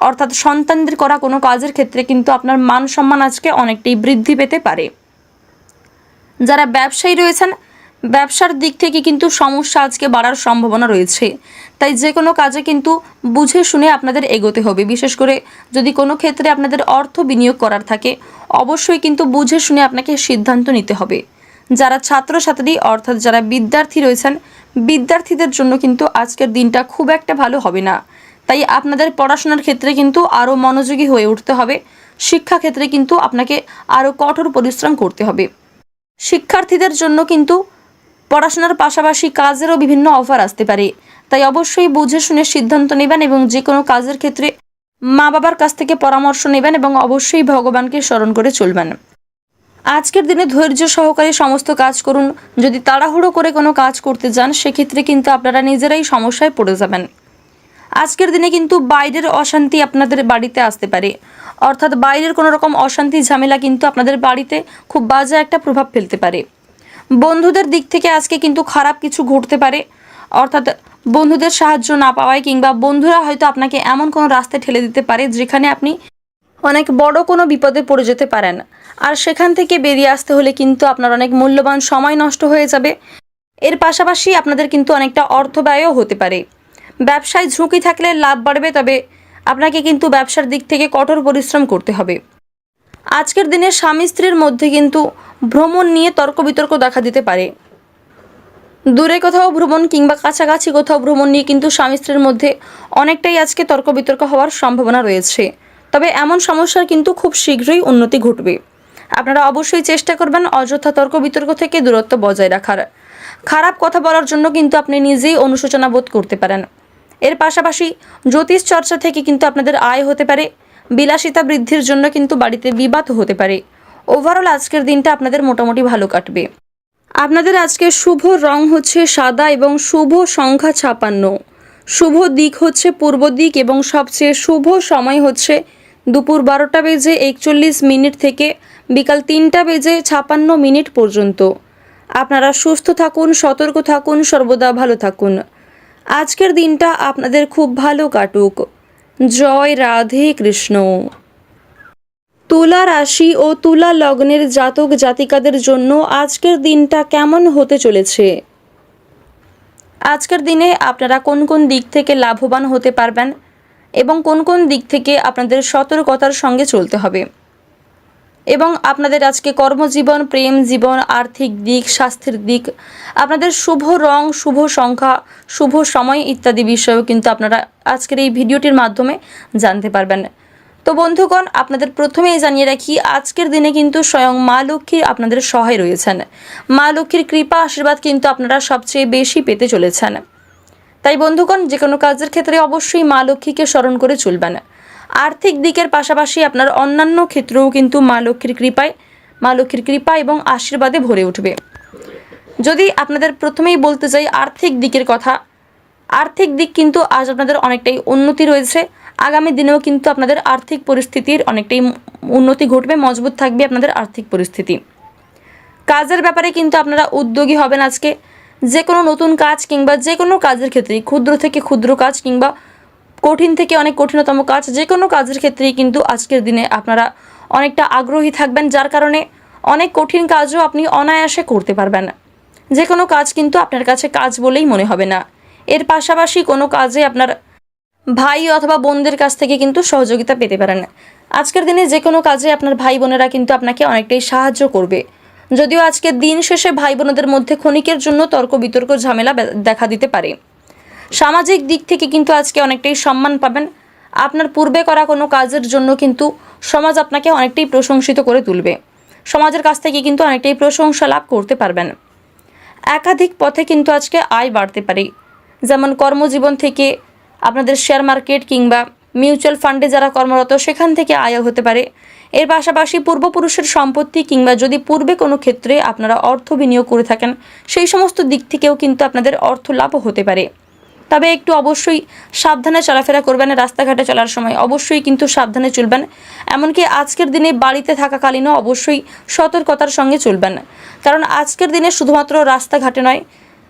অর্থাৎ সন্তানদের করা কোনো কাজের ক্ষেত্রে কিন্তু আপনার মান সম্মান আজকে অনেকটাই বৃদ্ধি পেতে পারে। যারা ব্যবসায়ী রয়েছেন, ব্যবসার দিক থেকে কিন্তু সমস্যা আজকে বাড়ার সম্ভাবনা রয়েছে, তাই যে কোনো কাজে কিন্তু বুঝে শুনে আপনাদের এগোতে হবে। বিশেষ করে যদি কোনো ক্ষেত্রে আপনাদের অর্থ বিনিয়োগ করার থাকে, অবশ্যই কিন্তু বুঝে শুনে আপনাকে সিদ্ধান্ত নিতে হবে। যারা ছাত্রছাত্রী অর্থাৎ যারা বিদ্যার্থী রয়েছেন, বিদ্যার্থীদের জন্য কিন্তু আজকের দিনটা খুব একটা ভালো হবে না, তাই আপনাদের পড়াশোনার ক্ষেত্রে কিন্তু আরও মনোযোগী হয়ে উঠতে হবে। শিক্ষাক্ষেত্রে কিন্তু আপনাকে আরও কঠোর পরিশ্রম করতে হবে। শিক্ষার্থীদের জন্য কিন্তু পড়াশোনার পাশাপাশি কাজেরও বিভিন্ন অফার আসতে পারে, তাই অবশ্যই বুঝে শুনে সিদ্ধান্ত নেবেন এবং যে কোনো কাজের ক্ষেত্রে মা বাবার কাছ থেকে পরামর্শ নেবেন এবং অবশ্যই ভগবানকে স্মরণ করে চলবেন। আজকের দিনে ধৈর্য সহকারে সমস্ত কাজ করুন। যদি তাড়াহুড়ো করে কোনো কাজ করতে যান, সেক্ষেত্রে কিন্তু আপনারা নিজেরাই সমস্যায় পড়ে যাবেন। আজকের দিনে কিন্তু বাইরের অশান্তি আপনাদের বাড়িতে আসতে পারে, অর্থাৎ বাইরের কোনো রকম অশান্তি ঝামেলা কিন্তু আপনাদের বাড়িতে খুব বাজে একটা প্রভাব ফেলতে পারে। বন্ধুদের দিক থেকে আজকে কিন্তু খারাপ কিছু ঘটতে পারে, অর্থাৎ বন্ধুদের সাহায্য না পাওয়ায় কিংবা বন্ধুরা হয়তো আপনাকে এমন কোনো রাস্তায় ঠেলে দিতে পারে যেখানে আপনি অনেক বড় কোনো বিপদে পড়ে যেতে পারেন, আর সেখান থেকে বেরিয়ে আসতে হলে কিন্তু আপনার অনেক মূল্যবান সময় নষ্ট হয়ে যাবে। এর পাশাপাশি আপনাদের কিন্তু অনেকটা অর্থ ব্যয়ও হতে পারে। ব্যবসায় ঝুঁকি থাকলে লাভ বাড়বে, তবে আপনাকে কিন্তু ব্যবসার দিক থেকে কঠোর পরিশ্রম করতে হবে। আজকের দিনে স্বামী স্ত্রীর মধ্যে কিন্তু ভ্রমণ নিয়ে তর্ক বিতর্ক দেখা দিতে পারে। দূরে কোথাও ভ্রমণ কিংবা কাছাকাছি কোথাও ভ্রমণ নিয়ে কিন্তু স্বামী স্ত্রীর মধ্যে অনেকটাই আজকে তর্ক বিতর্ক হওয়ার সম্ভাবনা রয়েছে, তবে এমন সমস্যার কিন্তু খুব শীঘ্রই উন্নতি ঘটবে। আপনারা অবশ্যই চেষ্টা করবেন অযথা তর্ক বিতর্ক থেকে দূরত্ব বজায় রাখার। খারাপ কথা বলার জন্য কিন্তু আপনি নিজেই অনুশোচনা বোধ করতে পারেন। এর পাশাপাশি জ্যোতিষ চর্চা থেকে কিন্তু আপনাদের আয় হতে পারে। বিলাসিতা বৃদ্ধির জন্য কিন্তু বাড়িতে বিবাদ হতে পারে। ওভারঅল আজকের দিনটা আপনাদের মোটামুটি ভালো কাটবে। আপনাদের আজকের শুভ রং হচ্ছে সাদা এবং শুভ সংখ্যা 56। শুভ দিক হচ্ছে পূর্ব দিক এবং সবচেয়ে শুভ সময় হচ্ছে দুপুর 12:41 থেকে বিকাল 3:56 পর্যন্ত। আপনারা সুস্থ থাকুন, সতর্ক থাকুন, সর্বদা ভালো থাকুন। আজকের দিনটা আপনাদের খুব ভালো কাটুক। জয় রাধে কৃষ্ণ। তুলা রাশি ও তুলা লগ্নের জাতক জাতিকাদের জন্য আজকের দিনটা কেমন হতে চলেছে? আজকের দিনে আপনারা কোন কোন দিক থেকে লাভবান হতে পারবেন এবং কোন কোন দিক থেকে আপনাদের সতর্কতার সঙ্গে চলতে হবে, এবং আপনাদের আজকে কর্মজীবন, প্রেম জীবন, আর্থিক দিক, স্বাস্থ্যের দিক, আপনাদের শুভ রং, শুভ সংখ্যা, শুভ সময় ইত্যাদি বিষয়েও কিন্তু আপনারা আজকের এই ভিডিওটির মাধ্যমে জানতে পারবেন। তো বন্ধুগণ, আপনাদের প্রথমেই জানিয়ে রাখি, আজকের দিনে কিন্তু স্বয়ং মা লক্ষ্মী আপনাদের সহায় রয়েছেন। মা লক্ষ্মীর কৃপা আশীর্বাদ কিন্তু আপনারা সবচেয়ে বেশি পেতে চলেছেন। তাই বন্ধুগণ, যে কোনো কাজের ক্ষেত্রে অবশ্যই মা লক্ষ্মীকে স্মরণ করে চলবেন। আর্থিক দিকের পাশাপাশি আপনার অন্যান্য ক্ষেত্রেও কিন্তু মা লক্ষ্মীর কৃপা এবং আশীর্বাদে ভরে উঠবে। যদি আপনাদের প্রথমেই বলতে চাই আর্থিক দিকের কথা, আর্থিক দিক কিন্তু আজ আপনাদের অনেকটাই উন্নতি রয়েছে। আগামী দিনেও কিন্তু আপনাদের আর্থিক পরিস্থিতির অনেকটাই উন্নতি ঘটবে, মজবুত থাকবে আপনাদের আর্থিক পরিস্থিতি। কাজের ব্যাপারে কিন্তু আপনারা উদ্যোগী হবেন আজকে। যে কোনো নতুন কাজ কিংবা যে কোনো কাজের ক্ষেত্রেই, ক্ষুদ্র থেকে ক্ষুদ্র কাজ কিংবা কঠিন থেকে অনেক কঠিনতম কাজ, যে কোনো কাজের ক্ষেত্রেই কিন্তু আজকের দিনে আপনারা অনেকটা আগ্রহী থাকবেন, যার কারণে অনেক কঠিন কাজও আপনি অনায়াসে করতে পারবেন। যে কোনো কাজ কিন্তু আপনার কাছে কাজ বলেই মনে হবে না। এর পাশাপাশি কোনো কাজে আপনার ভাই অথবা বোনদের কাছ থেকে কিন্তু সহযোগিতা পেতে পারেন। আজকের দিনে যে কোনো কাজে আপনার ভাই বোনেরা কিন্তু আপনাকে অনেকটাই সাহায্য করবে। যদিও আজকের দিন শেষে ভাই বোনদের মধ্যে ক্ষণিকের জন্য তর্ক বিতর্ক ঝামেলা দেখা দিতে পারে। সামাজিক দিক থেকে কিন্তু আজকে অনেকটাই সম্মান পাবেন। আপনার পূর্বে করা কোনো কাজের জন্য কিন্তু সমাজ আপনাকে অনেকটাই প্রশংসিত করে তুলবে। সমাজের কাছ থেকে কিন্তু অনেকটাই প্রশংসা লাভ করতে পারবেন। একাধিক পথে কিন্তু আজকে আয় বাড়তে পারে, যেমন কর্মজীবন থেকে আপনাদের শেয়ার মার্কেট কিংবা মিউচুয়াল ফান্ডে যারা কর্মরত সেখান থেকে আয় হতে পারে। এর পাশাপাশি পূর্বপুরুষের সম্পত্তি কিংবা যদি পূর্বে কোনো ক্ষেত্রে আপনারা অর্থ বিনিয়োগ করে থাকেন সেই সমস্ত দিক থেকেও কিন্তু আপনাদের অর্থ লাভও হতে পারে। তবে একটু অবশ্যই সাবধানে চলাফেরা করবেন। রাস্তাঘাটে চলার সময় অবশ্যই কিন্তু সাবধানে চলবেন। এমনকি আজকের দিনে বাড়িতে থাকাকালীনও অবশ্যই সতর্কতার সঙ্গে চলবেন, কারণ আজকের দিনে শুধুমাত্র রাস্তাঘাটে নয়,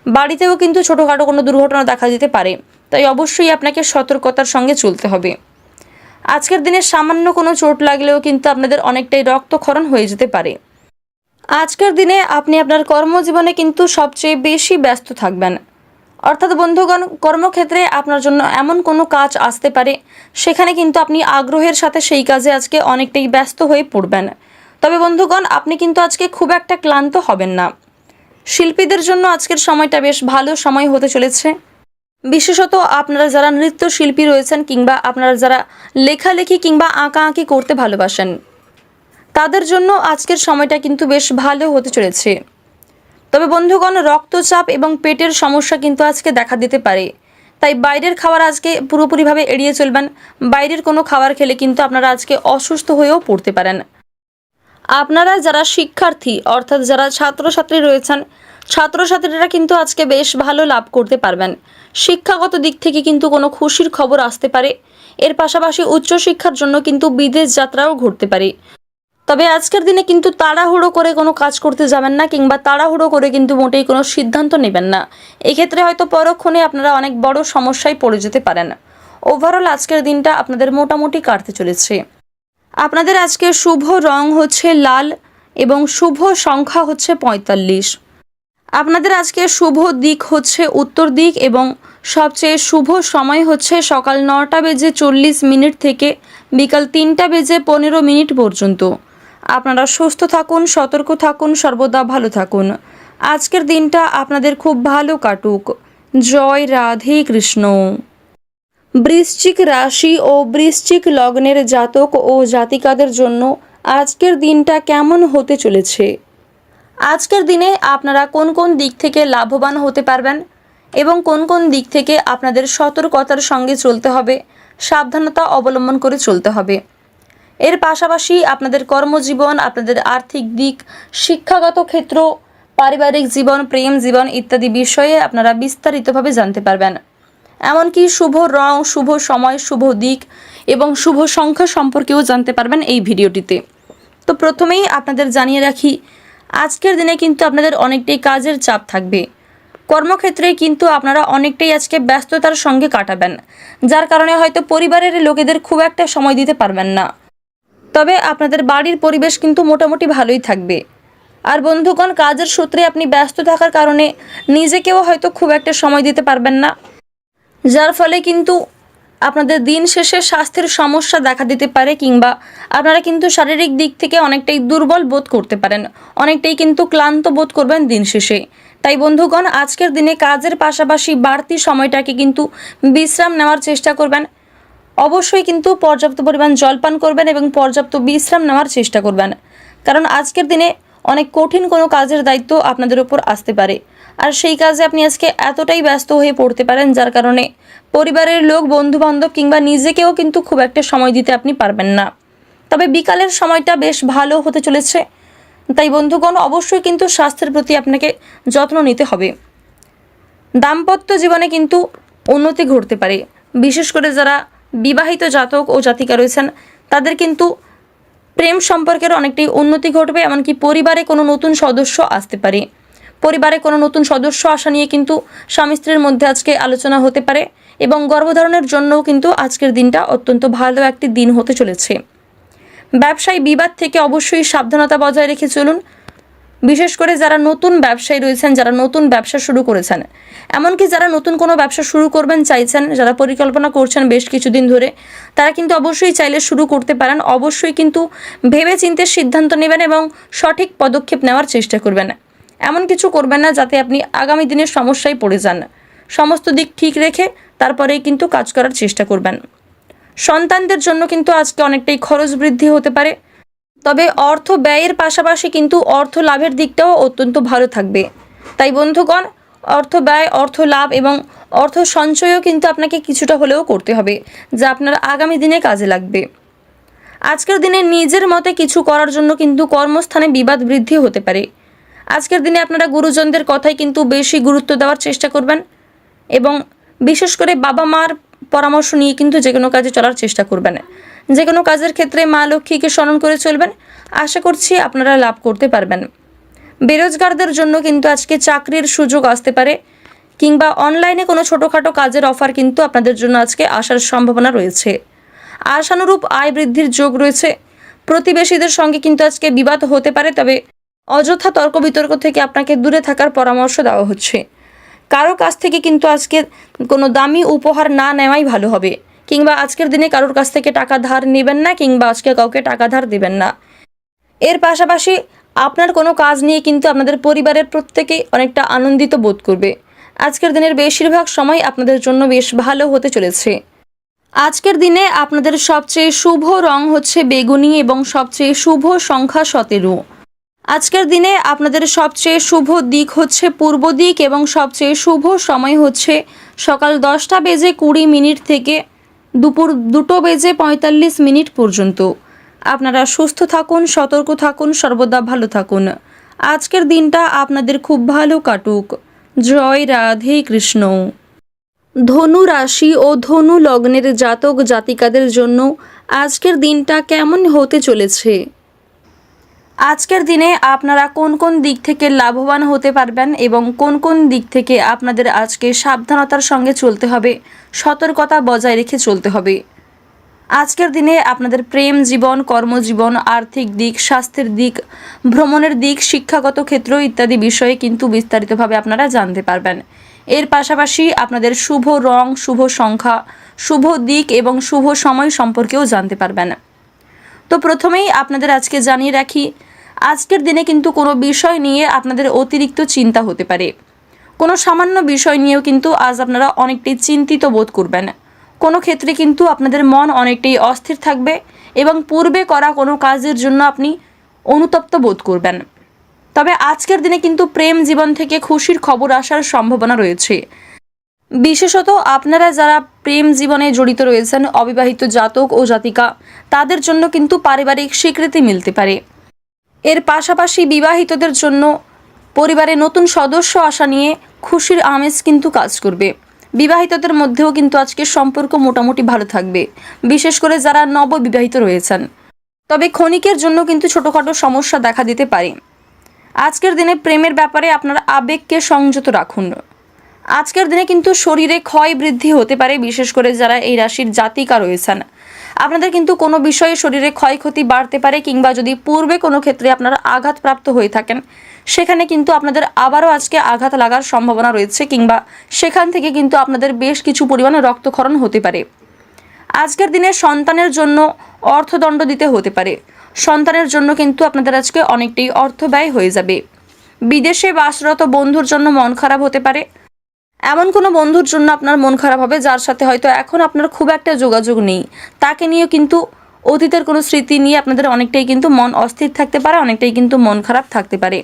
বাড়িতেও কিন্তু ছোটোখাটো কোনো দুর্ঘটনা দেখা দিতে পারে। তাই অবশ্যই আপনাকে সতর্কতার সঙ্গে চলতে হবে। আজকের দিনে সামান্য কোনো চোট লাগলেও কিন্তু আপনাদের অনেকটাই রক্তক্ষরণ হয়ে যেতে পারে। আজকের দিনে আপনি আপনার কর্মজীবনে কিন্তু সবচেয়ে বেশি ব্যস্ত থাকবেন। অর্থাৎ বন্ধুগণ, কর্মক্ষেত্রে আপনার জন্য এমন কোনো কাজ আসতে পারে, সেখানে কিন্তু আপনি আগ্রহের সাথে সেই কাজে আজকে অনেকটাই ব্যস্ত হয়ে পড়বেন। তবে বন্ধুগণ, আপনি কিন্তু আজকে খুব একটা ক্লান্ত হবেন না। শিল্পীদের জন্য আজকের সময়টা বেশ ভালো সময় হতে চলেছে। বিশেষত আপনারা যারা নৃত্যশিল্পী রয়েছেন কিংবা আপনারা যারা লেখালেখি কিংবা আঁকাআঁকি করতে ভালোবাসেন, তাদের জন্য আজকের সময়টা কিন্তু বেশ ভালো হতে চলেছে। তবে বন্ধুগণ, রক্তচাপ এবং পেটের সমস্যা কিন্তু আজকে দেখা দিতে পারে। তাই বাইরের খাবার আজকে পুরোপুরিভাবে এড়িয়ে চলবেন। বাইরের কোনো খাবার খেলে কিন্তু আপনারা আজকে অসুস্থ হয়েও পড়তে পারেন। আপনারা যারা শিক্ষার্থী অর্থাৎ যারা ছাত্রছাত্রী রয়েছেন, ছাত্রছাত্রীরা কিন্তু আজকে বেশ ভালো লাভ করতে পারবেন। শিক্ষাগত দিক থেকে কিন্তু কোনো খুশির খবর আসতে পারে। এর পাশাপাশি উচ্চশিক্ষার জন্য কিন্তু বিদেশ যাত্রাও ঘটতে পারে। তবে আজকের দিনে কিন্তু তাড়াহুড়ো করে কোনো কাজ করতে যাবেন না কিংবা তাড়াহুড়ো করে কিন্তু মোটেই কোনো সিদ্ধান্ত নেবেন না। এক্ষেত্রে হয়তো পরক্ষণে আপনারা অনেক বড় সমস্যায় পড়ে যেতে পারেন। ওভারঅল আজকের দিনটা আপনাদের মোটামুটি কাটতে চলেছে। আপনাদের আজকে শুভ রং হচ্ছে লাল এবং শুভ সংখ্যা হচ্ছে 45। আপনাদের আজকে শুভ দিক হচ্ছে উত্তর দিক এবং সবচেয়ে শুভ সময় হচ্ছে সকাল 9:40 থেকে বিকাল 3:15 পর্যন্ত। আপনারা সুস্থ থাকুন, সতর্ক থাকুন, সর্বদা ভালো থাকুন। আজকের দিনটা আপনাদের খুব ভালো কাটুক। জয় রাধে কৃষ্ণ। বৃশ্চিক রাশি ও বৃশ্চিক লগ্নের জাতক ও জাতিকাদের জন্য আজকের দিনটা কেমন হতে চলেছে? আজকের দিনে আপনারা কোন কোন দিক থেকে লাভবান হতে পারবেন এবং কোন কোন দিক থেকে আপনাদের সতর্কতার সঙ্গে চলতে হবে, সাবধানতা অবলম্বন করে চলতে হবে। এর পাশাপাশি আপনাদের কর্মজীবন, আপনাদের আর্থিক দিক, শিক্ষাগত ক্ষেত্র, পারিবারিক জীবন, প্রেম জীবন ইত্যাদি বিষয়ে আপনারা বিস্তারিতভাবে জানতে পারবেন। এমনকি শুভ রং, শুভ সময়, শুভ দিক এবং শুভ সংখ্যা সম্পর্কেও জানতে পারবেন এই ভিডিওটিতে। তো প্রথমেই আপনাদের জানিয়ে রাখি, আজকের দিনে কিন্তু আপনাদের অনেকটাই কাজের চাপ থাকবে। কর্মক্ষেত্রে কিন্তু আপনারা অনেকটাই আজকে ব্যস্ততার সঙ্গে কাটাবেন, যার কারণে হয়তো পরিবারের লোকেদের খুব একটা সময় দিতে পারবেন না। তবে আপনাদের বাড়ির পরিবেশ কিন্তু মোটামুটি ভালোই থাকবে। আর বন্ধুগণ, কাজের সূত্রে আপনি ব্যস্ত থাকার কারণে নিজেকেও হয়তো খুব একটা সময় দিতে পারবেন না, যার ফলে কিন্তু আপনাদের দিন শেষে স্বাস্থ্যের সমস্যা দেখা দিতে পারে কিংবা আপনারা কিন্তু শারীরিক দিক থেকে অনেকটাই দুর্বল বোধ করতে পারেন, অনেকটাই কিন্তু ক্লান্ত বোধ করবেন দিন শেষে। তাই বন্ধুগণ, আজকের দিনে কাজের পাশাপাশি বাড়তি সময়টাকে কিন্তু বিশ্রাম নেওয়ার চেষ্টা করবেন। অবশ্যই কিন্তু পর্যাপ্ত পরিমাণ জলপান করবেন এবং পর্যাপ্ত বিশ্রাম নেওয়ার চেষ্টা করবেন, কারণ আজকের দিনে অনেক কঠিন কোনো কাজের দায়িত্ব আপনাদের উপর আসতে পারে। আর সেই কাজে আপনি আজকে এতটাই ব্যস্ত হয়ে পড়তে পারেন, যার কারণে পরিবারের লোক, বন্ধুবান্ধব কিংবা নিজেকেও কিন্তু খুব একটা সময় দিতে আপনি পারবেন না। তবে বিকালের সময়টা বেশ ভালো হতে চলেছে। তাই বন্ধুগণ, অবশ্যই কিন্তু স্বাস্থ্যের প্রতি আপনাকে যত্ন নিতে হবে। দাম্পত্য জীবনে কিন্তু উন্নতি ঘটতে পারে। বিশেষ করে যারা বিবাহিত জাতক ও জাতিকা রয়েছেন, তাদের কিন্তু প্রেম সম্পর্কের অনেকটাই উন্নতি ঘটবে। এমনকি পরিবারে কোনো নতুন সদস্য আসতে পারে। পরিবারে কোনো নতুন সদস্য আসা নিয়ে কিন্তু স্বামী স্ত্রীর মধ্যে আজকে আলোচনা হতে পারে এবং গর্ভধারণের জন্যও কিন্তু আজকের দিনটা অত্যন্ত ভালো একটি দিন হতে চলেছে। ব্যবসায়ী বিবাদ থেকে অবশ্যই সাবধানতা বজায় রেখে চলুন। বিশেষ করে যারা নতুন ব্যবসায়ী রয়েছেন, যারা নতুন ব্যবসা শুরু করেছেন, এমনকি যারা নতুন কোনো ব্যবসা শুরু করবেন চাইছেন, যারা পরিকল্পনা করছেন বেশ কিছুদিন ধরে, তারা কিন্তু অবশ্যই চাইলে শুরু করতে পারেন। অবশ্যই কিন্তু ভেবে চিন্তে সিদ্ধান্ত নেবেন এবং সঠিক পদক্ষেপ নেওয়ার চেষ্টা করবেন। এমন কিছু করবেন না যাতে আপনি আগামী দিনের সমস্যায় পড়ে যান। সমস্ত দিক ঠিক রেখে তারপরেই কিন্তু কাজ করার চেষ্টা করবেন। সন্তানদের জন্য কিন্তু আজকে অনেকটাই খরচ বৃদ্ধি হতে পারে, তবে অর্থ ব্যয়ের পাশাপাশি কিন্তু অর্থ লাভের দিকটাও অত্যন্ত ভালো থাকবে। তাই বন্ধুগণ, অর্থ ব্যয়, অর্থ লাভ এবং অর্থ সঞ্চয়ও কিন্তু আপনাকে কিছুটা হলেও করতে হবে, যা আপনার আগামী দিনে কাজে লাগবে। আজকের দিনে নিজের মতে কিছু করার জন্য কিন্তু কর্মস্থানে বিবাদ বৃদ্ধি হতে পারে। আজকের দিনে আপনারা গুরুজনদের কথাই কিন্তু বেশি গুরুত্ব দেওয়ার চেষ্টা করবেন এবং বিশেষ করে বাবা মার পরামর্শ নিয়ে কিন্তু যে কোনো কাজে চলার চেষ্টা করবেন। যে কোনো কাজের ক্ষেত্রে মা লক্ষ্মীকে স্মরণ করে চলবেন। আশা করছি আপনারা লাভ করতে পারবেন। বেরোজগারদের জন্য কিন্তু আজকে চাকরির সুযোগ আসতে পারে, কিংবা অনলাইনে কোনো ছোটোখাটো কাজের অফার কিন্তু আপনাদের জন্য আজকে আসার সম্ভাবনা রয়েছে। আশানুরূপ আয় বৃদ্ধির যোগ রয়েছে। প্রতিবেশীদের সঙ্গে কিন্তু আজকে বিবাদ হতে পারে, তবে অযথা তর্ক বিতর্ক থেকে আপনাকে দূরে থাকার পরামর্শ দেওয়া হচ্ছে। কারো কাছ থেকে কিন্তু আজকে কোনো দামি উপহার না নেওয়াই ভালো হবে, কিংবা আজকের দিনে কারোর কাছ থেকে টাকা ধার নেবেন না, কিংবা আজকে কাউকে টাকা ধার দেবেন না। এর পাশাপাশি আপনার কোনো কাজ নিয়ে কিন্তু আপনাদের পরিবারের প্রত্যেকেই অনেকটা আনন্দিত বোধ করবে। আজকের দিনের বেশিরভাগ সময় আপনাদের জন্য বেশ ভালো হতে চলেছে। আজকের দিনে আপনাদের সবচেয়ে শুভ রং হচ্ছে বেগুনি এবং সবচেয়ে শুভ সংখ্যা 17। আজকের দিনে আপনাদের সবচেয়ে শুভ দিক হচ্ছে পূর্ব দিক এবং সবচেয়ে শুভ সময় হচ্ছে সকাল 10:20 থেকে দুপুর 2:45 পর্যন্ত। আপনারা সুস্থ থাকুন, সতর্ক থাকুন, সর্বদা ভালো থাকুন। আজকের দিনটা আপনাদের খুব ভালো কাটুক। জয় রাধে কৃষ্ণ। ধনু রাশি ও ধনু লগ্নের জাতক জাতিকাদের জন্য আজকের দিনটা কেমন হতে চলেছে? আজকের দিনে আপনারা কোন কোন দিক থেকে লাভবান হতে পারবেন এবং কোন কোন দিক থেকে আপনাদের আজকে সাবধানতার সঙ্গে চলতে হবে, সতর্কতা বজায় রেখে চলতে হবে। আজকের দিনে আপনাদের প্রেম জীবন, কর্মজীবন, আর্থিক দিক, স্বাস্থ্যের দিক, ভ্রমণের দিক, শিক্ষাগত ক্ষেত্র ইত্যাদি বিষয়ে কিন্তু বিস্তারিতভাবে আপনারা জানতে পারবেন। এর পাশাপাশি আপনাদের শুভ রং, শুভ সংখ্যা, শুভ দিক এবং শুভ সময় সম্পর্কেও জানতে পারবেন। তো প্রথমেই আপনাদের আজকে জানিয়ে রাখি, আজকের দিনে কিন্তু কোনো বিষয় নিয়ে আপনাদের অতিরিক্ত চিন্তা হতে পারে। কোনো সামান্য বিষয় নিয়েও কিন্তু আজ আপনারা অনেকটাই চিন্তিত বোধ করবেন। কোনো ক্ষেত্রে কিন্তু আপনাদের মন অনেকটাই অস্থির থাকবে এবং পূর্বে করা কোনো কাজের জন্য আপনি অনুতপ্ত বোধ করবেন। তবে আজকের দিনে কিন্তু প্রেম জীবন থেকে খুশির খবর আসার সম্ভাবনা রয়েছে। বিশেষত আপনারা যারা প্রেম জীবনে জড়িত রয়েছেন, অবিবাহিত জাতক ও জাতিকা, তাদের জন্য কিন্তু পারিবারিক স্বীকৃতি মিলতে পারে। এর পাশাপাশি বিবাহিতদের জন্য পরিবারে নতুন সদস্য আসা নিয়ে খুশির আমেজ কিন্তু কাজ করবে। বিবাহিতদের মধ্যেও কিন্তু আজকে সম্পর্ক মোটামুটি ভালো থাকবে, বিশেষ করে যারা নববিবাহিত রয়েছেন। তবে ক্ষণিকের জন্য কিন্তু ছোটোখাটো সমস্যা দেখা দিতে পারে। আজকের দিনে প্রেমের ব্যাপারে আপনার আবেগকে সংযত রাখুন। আজকের দিনে কিন্তু শরীরে ক্ষয় বৃদ্ধি হতে পারে, বিশেষ করে যারা এই রাশির জাতিকা রয়েছেন। আপনাদের কিন্তু কোনো বিষয়ে শরীরে ক্ষয়ক্ষতি বাড়তে পারে, কিংবা যদি পূর্বে কোনো ক্ষেত্রে আপনারা আঘাতপ্রাপ্ত হয়ে থাকেন, সেখানে কিন্তু আপনাদের আবারও আজকে আঘাত লাগার সম্ভাবনা রয়েছে, কিংবা সেখান থেকে কিন্তু আপনাদের বেশ কিছু পরিমাণে রক্তক্ষরণ হতে পারে। আজকের দিনে সন্তানের জন্য অর্থদণ্ড দিতে হতে পারে। সন্তানের জন্য কিন্তু আপনাদের আজকে অনেকটাই অর্থ ব্যয় হয়ে যাবে। বিদেশে বাসরত বন্ধুর জন্য মন খারাপ হতে পারে। এমন কোনো বন্ধুর জন্য আপনার মন খারাপ হবে যার সাথে হয়তো এখন আপনার খুব একটা যোগাযোগ নেই। তাকে নিয়েও কিন্তু অতীতের কোনো স্মৃতি নিয়ে আপনাদের অনেকটাই কিন্তু মন অস্থির থাকতে পারে, অনেকটাই কিন্তু মন খারাপ থাকতে পারে।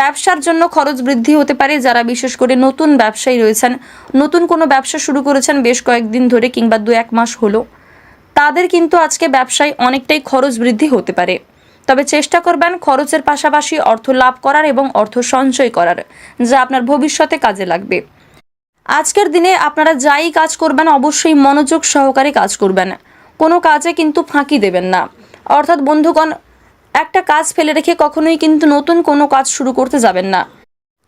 ব্যবসার জন্য খরচ বৃদ্ধি হতে পারে। যারা বিশেষ করে নতুন ব্যবসায়ী রয়েছেন, নতুন কোনো ব্যবসা শুরু করেছেন বেশ কয়েকদিন ধরে কিংবা 2-1 মাস হলো, তাদের কিন্তু আজকে ব্যবসায় অনেকটাই খরচ বৃদ্ধি হতে পারে। তবে চেষ্টা করবেন খরচের পাশাপাশি অর্থ লাভ করার এবং অর্থ সঞ্চয় করার, যা আপনার ভবিষ্যতে কাজে লাগবে। আজকের দিনে আপনারা যাই কাজ করবেন অবশ্যই মনোযোগ সহকারে কাজ করবেন। কোনো কাজে কিন্তু ফাঁকি দেবেন না। অর্থাৎ বন্ধুগণ, একটা কাজ ফেলে রেখে কখনোই কিন্তু নতুন কোনো কাজ শুরু করতে যাবেন না।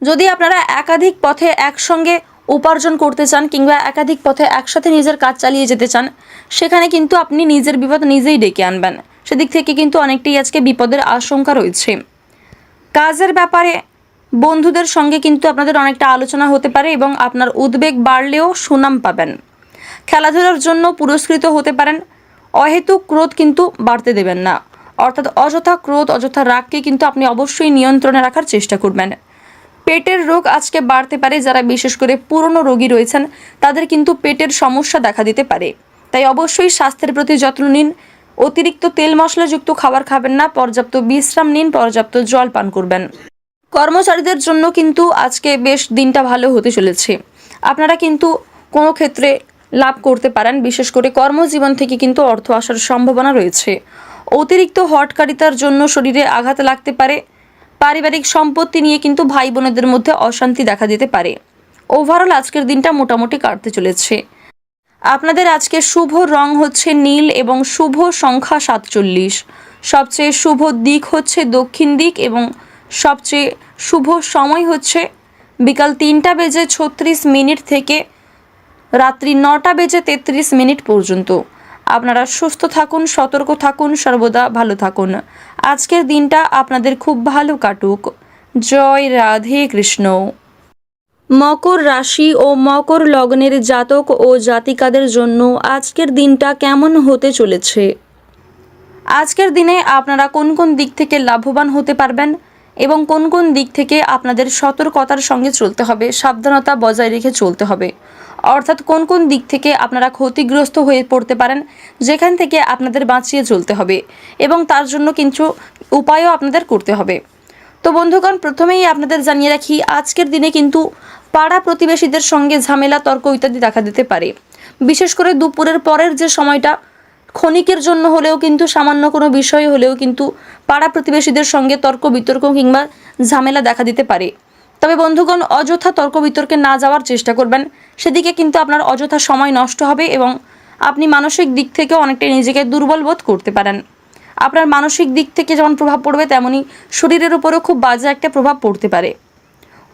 যদি আপনারা একাধিক পথে একসঙ্গে উপার্জন করতে চান কিংবা একাধিক পথে একসাথে নিজের কাজ চালিয়ে যেতে চান, সেখানে কিন্তু আপনি নিজের বিপদ নিজেই ডেকে আনবেন। সেদিক থেকে কিন্তু অনেকটাই আজকে বিপদের আশঙ্কা রয়েছে। কাজের ব্যাপারে বন্ধুদের সঙ্গে কিন্তু আপনাদের অনেকটা আলোচনা হতে পারে এবং আপনার উদ্বেগ বাড়লেও সুনাম পাবেন। খেলাধুলার জন্য পুরস্কৃত হতে পারেন। অহেতুক ক্রোধ কিন্তু বাড়তে দেবেন না, অর্থাৎ অযথা ক্রোধ অযথা রাগকে কিন্তু আপনি অবশ্যই নিয়ন্ত্রণে রাখার চেষ্টা করবেন। পেটের রোগ আজকে বাড়তে পারে। যারা বিশেষ করে পুরনো রোগী রয়েছেন তাদের কিন্তু পেটের সমস্যা দেখা দিতে পারে, তাই অবশ্যই স্বাস্থ্যের প্রতি যত্ন নিন। অতিরিক্ত তেল মশলাযুক্ত খাবার খাবেন না, পর্যাপ্ত বিশ্রাম নিন, পর্যাপ্ত জল পান করবেন। কর্মচারীদের জন্য কিন্তু আজকে বেশ দিনটা ভালো হতে চলেছে। আপনারা কিন্তু কোনো ক্ষেত্রে লাভ করতে পারেন। বিশেষ করে কর্মজীবন থেকে কিন্তু অর্থ আসার সম্ভাবনা রয়েছে। অতিরিক্ত হটকারিতার জন্য শরীরে আঘাত লাগতে পারে। পারিবারিক সম্পত্তি নিয়ে কিন্তু ভাই বোনেদের মধ্যে অশান্তি দেখা দিতে পারে। ওভারঅল আজকের দিনটা মোটামুটি কাটতে চলেছে। আপনাদের আজকে শুভ রং হচ্ছে নীল এবং শুভ সংখ্যা 47। সবচেয়ে শুভ দিক হচ্ছে দক্ষিণ দিক এবং সবচেয়ে শুভ সময় হচ্ছে বিকাল 3:36 থেকে রাত্রি 9:33 পর্যন্ত। আপনারা সুস্থ থাকুন, সতর্ক থাকুন, সর্বদা ভালো থাকুন। আজকের দিনটা আপনাদের খুব ভালো কাটুক। জয় রাধে কৃষ্ণ। মকর রাশি ও মকর লগ্নের জাতক ও জাতিকাদের জন্য আজকের দিনটা কেমন হতে চলেছে? আজকের দিনে আপনারা কোন কোন দিক থেকে লাভবান হতে পারবেন এবং কোন কোন দিক থেকে আপনাদের সতর্কতার সঙ্গে চলতে হবে, সাবধানতা বজায় রেখে চলতে হবে, অর্থাৎ কোন কোন দিক থেকে আপনারা ক্ষতিগ্রস্ত হয়ে পড়তে পারেন, যেখান থেকে আপনাদের বাঁচিয়ে চলতে হবে এবং তার জন্য কিছু উপায়ও আপনাদের করতে হবে। তো বন্ধুগণ, প্রথমেই আপনাদের জানিয়ে রাখি, আজকের দিনে কিন্তু পাড়া প্রতিবেশীদের সঙ্গে ঝামেলা, তর্ক ইত্যাদি দেখা দিতে পারে। বিশেষ করে দুপুরের পরের যে সময়টা, ক্ষণিকের জন্য হলেও কিন্তু সামান্য কোনো বিষয় হলেও কিন্তু পাড়া প্রতিবেশীদের সঙ্গে তর্ক বিতর্ক কিংবা ঝামেলা দেখা দিতে পারে। তবে বন্ধুগণ, অযথা তর্ক বিতর্কে না যাওয়ার চেষ্টা করবেন। সেদিকে কিন্তু আপনার অযথা সময় নষ্ট হবে এবং আপনি মানসিক দিক থেকেও অনেকটাই নিজেকে দুর্বল বোধ করতে পারেন। আপনার মানসিক দিক থেকে যেমন প্রভাব পড়বে, তেমনি শরীরের উপরেও খুব বাজে একটা প্রভাব পড়তে পারে।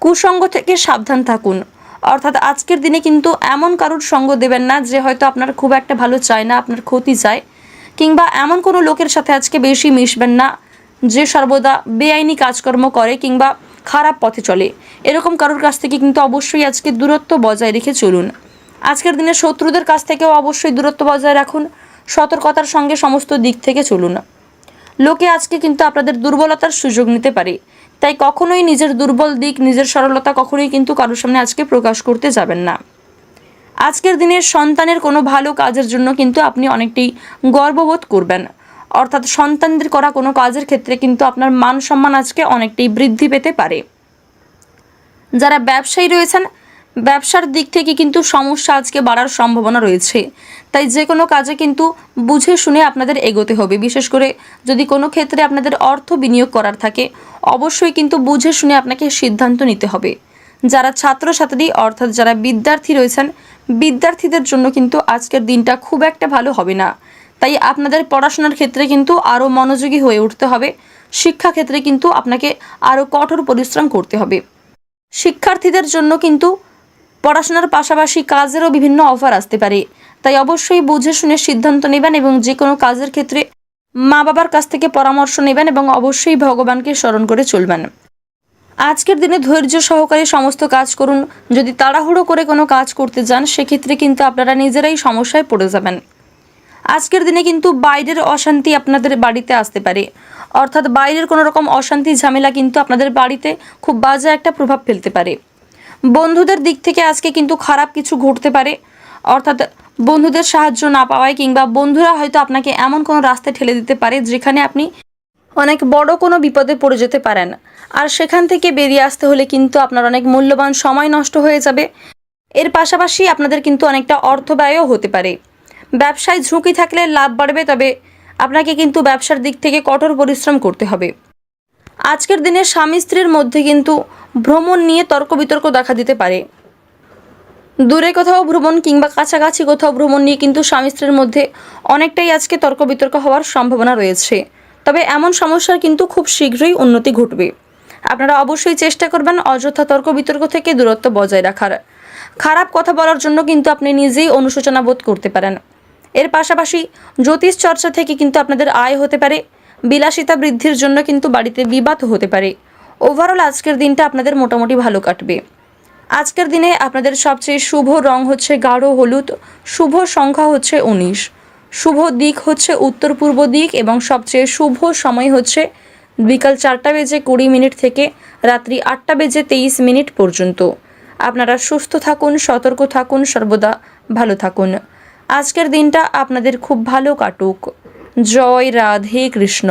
কুসঙ্গ থেকে সাবধান থাকুন, অর্থাৎ আজকের দিনে কিন্তু এমন কারোর সঙ্গ দেবেন না যে হয়তো আপনার খুব একটা ভালো চায় না, আপনার ক্ষতি চায়, কিংবা এমন কোনো লোকের সাথে আজকে বেশি মিশবেন না যে সর্বদা বেআইনি কাজকর্ম করে কিংবা খারাপ পথে চলে। এরকম কারোর কাছ থেকে কিন্তু অবশ্যই আজকে দূরত্ব বজায় রেখে চলুন। আজকের দিনে শত্রুদের কাছ থেকেও অবশ্যই দূরত্ব বজায় রাখুন। সতর্কতার সঙ্গে সমস্ত দিক থেকে চলুন। লোকে আজকে কিন্তু আপনাদের দুর্বলতার সুযোগ নিতে পারে, তাই কখনোই নিজের দুর্বল দিক, নিজের সরলতা কখনোই কিন্তু কারোর সামনে আজকে প্রকাশ করতে যাবেন না। আজকের দিনে সন্তানের কোনো ভালো কাজের জন্য কিন্তু আপনি অনেকটাই গর্ববোধ করবেন, অর্থাৎ সন্তানদের করা কোনো কাজের ক্ষেত্রে কিন্তু আপনার মান সম্মান আজকে অনেকটাই বৃদ্ধি পেতে পারে। যারা ব্যবসায়ী রয়েছেন, ব্যবসার দিক থেকে কিন্তু সমস্যা আজকে বাড়ার সম্ভাবনা রয়েছে, তাই যে কোনো কাজে কিন্তু বুঝে শুনে আপনাদের এগোতে হবে। বিশেষ করে যদি কোনো ক্ষেত্রে আপনাদের অর্থ বিনিয়োগ করার থাকে, অবশ্যই কিন্তু বুঝে শুনে আপনাকে সিদ্ধান্ত নিতে হবে। যারা ছাত্রছাত্রী অর্থাৎ যারা বিদ্যার্থী রয়েছেন, বিদ্যার্থীদের জন্য কিন্তু আজকের দিনটা খুব একটা ভালো হবে না, তাই আপনাদের পড়াশোনার ক্ষেত্রে কিন্তু আরও মনোযোগী হয়ে উঠতে হবে। শিক্ষাক্ষেত্রে কিন্তু আপনাকে আরও কঠোর পরিশ্রম করতে হবে। শিক্ষার্থীদের জন্য কিন্তু পড়াশোনার পাশাপাশি কাজেরও বিভিন্ন অফার আসতে পারে, তাই অবশ্যই বুঝে শুনে সিদ্ধান্ত নেবেন এবং যে কোনো কাজের ক্ষেত্রে মা বাবার কাছ থেকে পরামর্শ নেবেন এবং অবশ্যই ভগবানকে স্মরণ করে চলবেন। আজকের দিনে ধৈর্য সহকারে সমস্ত কাজ করুন। যদি তাড়াহুড়ো করে কোনো কাজ করতে যান, সেক্ষেত্রে কিন্তু আপনারা নিজেরাই সমস্যায় পড়ে যাবেন। আজকের দিনে কিন্তু বাইরের অশান্তি আপনাদের বাড়িতে আসতে পারে, অর্থাৎ বাইরের কোনো রকম অশান্তি ঝামেলা কিন্তু আপনাদের বাড়িতে খুব বাজে একটা প্রভাব ফেলতে পারে। বন্ধুদের দিক থেকে আজকে কিন্তু খারাপ কিছু ঘটতে পারে, অর্থাৎ বন্ধুদের সাহায্য না পাওয়ায় কিংবা বন্ধুরা হয়তো আপনাকে এমন কোনো রাস্তায় ঠেলে দিতে পারে যেখানে আপনি অনেক বড় কোনো বিপদে পড়ে যেতে পারেন, আর সেখান থেকে বেরিয়ে আসতে হলে কিন্তু আপনার অনেক মূল্যবান সময় নষ্ট হয়ে যাবে। এর পাশাপাশি আপনাদের কিন্তু অনেকটা অর্থ ব্যয়ও হতে পারে। ব্যবসায় ঝুঁকি থাকলে লাভ বাড়বে, তবে আপনাকে কিন্তু ব্যবসার দিক থেকে কঠোর পরিশ্রম করতে হবে। আজকের দিনে স্বামী স্ত্রীর মধ্যে কিন্তু ভ্রমণ নিয়ে তর্ক বিতর্ক দেখা দিতে পারে। দূরে কোথাও ভ্রমণ কিংবা কাছাকাছি কোথাও ভ্রমণ নিয়ে কিন্তু স্বামী স্ত্রীর মধ্যে অনেকটাই আজকে তর্ক বিতর্ক হওয়ার সম্ভাবনা রয়েছে, তবে এমন সমস্যার কিন্তু খুব শীঘ্রই উন্নতি ঘটবে। আপনারা অবশ্যই চেষ্টা করবেন অযথা তর্ক বিতর্ক থেকে দূরত্ব বজায় রাখার। খারাপ কথা বলার জন্য কিন্তু আপনি নিজেই অনুশোচনা বোধ করতে পারেন। এর পাশাপাশি জ্যোতিষ চর্চা থেকে কিন্তু আপনাদের আয় হতে পারে। বিলাসিতা বৃদ্ধির জন্য কিন্তু বাড়িতে বিবাদ হতে পারে। ওভারঅল আজকের দিনটা আপনাদের মোটামুটি ভালো কাটবে। আজকের দিনে আপনাদের সবচেয়ে শুভ রং হচ্ছে গাঢ় হলুদ, শুভ সংখ্যা হচ্ছে 19, শুভ দিক হচ্ছে উত্তর পূর্ব দিক এবং সবচেয়ে শুভ সময় হচ্ছে বিকাল 4:20 থেকে রাত্রি 8:23 পর্যন্ত। আপনারা সুস্থ থাকুন, সতর্ক থাকুন, সর্বদা ভালো থাকুন। আজকের দিনটা আপনাদের খুব ভালো কাটুক। জয় রাধে কৃষ্ণ।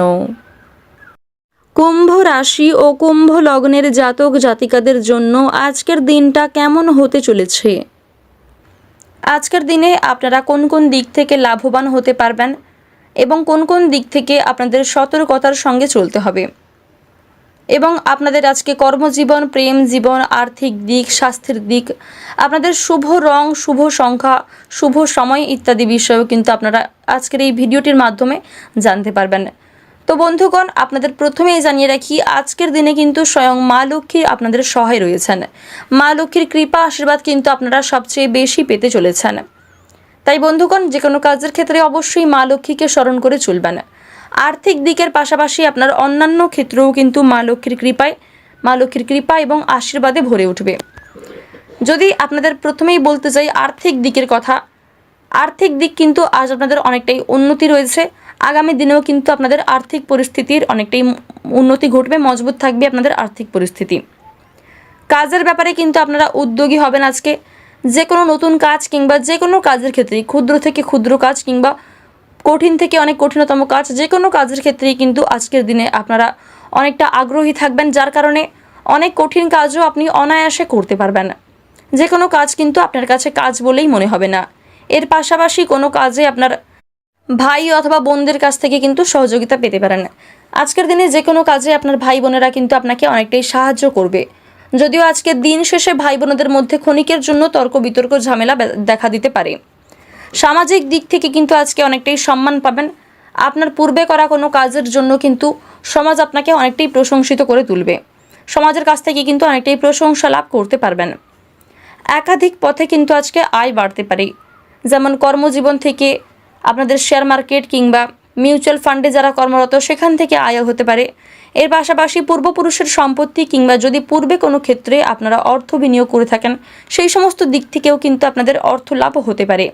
কুম্ভ রাশি ও কুম্ভ লগ্নের জাতক জাতিকাদের জন্য আজকের দিনটা কেমন হতে চলেছে? আজকের দিনে আপনারা কোন কোন দিক থেকে লাভবান হতে পারবেন এবং কোন কোন দিক থেকে আপনাদের সতর্কতার সঙ্গে চলতে হবে, এবং আপনাদের আজকে কর্মজীবন, প্রেম জীবন, আর্থিক দিক, স্বাস্থ্যের দিক, আপনাদের শুভ রং, শুভ সংখ্যা, শুভ সময় ইত্যাদি বিষয়েও কিন্তু আপনারা আজকের এই ভিডিওটির মাধ্যমে জানতে পারবেন। তো বন্ধুগণ, আপনাদের প্রথমেই জানিয়ে রাখি, আজকের দিনে কিন্তু স্বয়ং মা লক্ষ্মী আপনাদের সহায় রয়েছেন। মা লক্ষ্মীর কৃপা আশীর্বাদ কিন্তু আপনারা সবচেয়ে বেশি পেতে চলেছেন। তাই বন্ধুগণ, যে কোনো কাজের ক্ষেত্রে অবশ্যই মা লক্ষ্মীকে স্মরণ করে চলবেন। আর্থিক দিকের পাশাপাশি আপনার অন্যান্য ক্ষেত্রেও কিন্তু মা লক্ষ্মীর কৃপা এবং আশীর্বাদে ভরে উঠবে। যদি আপনাদের প্রথমেই বলতে চাই আর্থিক দিকের কথা, আর্থিক দিক কিন্তু আজ আপনাদের অনেকটাই উন্নতি রয়েছে। আগামী দিনেও কিন্তু আপনাদের আর্থিক পরিস্থিতির অনেকটাই উন্নতি ঘটবে, মজবুত থাকবে আপনাদের আর্থিক পরিস্থিতি। কাজের ব্যাপারে কিন্তু আপনারা উদ্যোগী হবেন আজকে। যে কোনো নতুন কাজ কিংবা যে কোনো কাজের ক্ষেত্রেই, ক্ষুদ্র থেকে ক্ষুদ্র কাজ কিংবা কঠিন থেকে অনেক কঠিনতম কাজ, যে কোনো কাজের ক্ষেত্রেই কিন্তু আজকের দিনে আপনারা অনেকটা আগ্রহী থাকবেন, যার কারণে অনেক কঠিন কাজও আপনি অনায়াসে করতে পারবেন। যে কোনো কাজ কিন্তু আপনার কাছে কাজ বলেই মনে হবে না। এর পাশাপাশি কোনো কাজে আপনার ভাই অথবা বোনদের কাছ থেকে কিন্তু সহযোগিতা পেতে পারেন। আজকের দিনে যে কোনো কাজে আপনার ভাই বোনেরা কিন্তু আপনাকে অনেকটাই সাহায্য করবে। যদিও আজকের দিন শেষে ভাই বোনদের মধ্যে ক্ষণিকের জন্য তর্ক বিতর্ক ঝামেলা দেখা দিতে পারে। সামাজিক দিক থেকে কিন্তু আজকে অনেকটাই সম্মান পাবেন। আপনার পূর্বে করা কোনো কাজের জন্য কিন্তু সমাজ আপনাকে অনেকটাই প্রশংসিত করে তুলবে। সমাজের কাছ থেকে কিন্তু অনেকটাই প্রশংসা লাভ করতে পারবেন। একাধিক পথে কিন্তু আজকে আয় বাড়তে পারে, যেমন কর্মজীবন থেকে, আপনাদের শেয়ার মার্কেট কিংবা মিউচুয়াল ফান্ডে যারা কর্মরত সেখান থেকে আয় হতে পারে। এর পাশাপাশি পূর্বপুরুষের সম্পত্তি কিংবা যদি পূর্বে কোনো ক্ষেত্রে আপনারা অর্থ বিনিয়োগ করে থাকেন সেই সমস্ত দিক থেকেও কিন্তু আপনাদের অর্থ লাভ হতে পারে।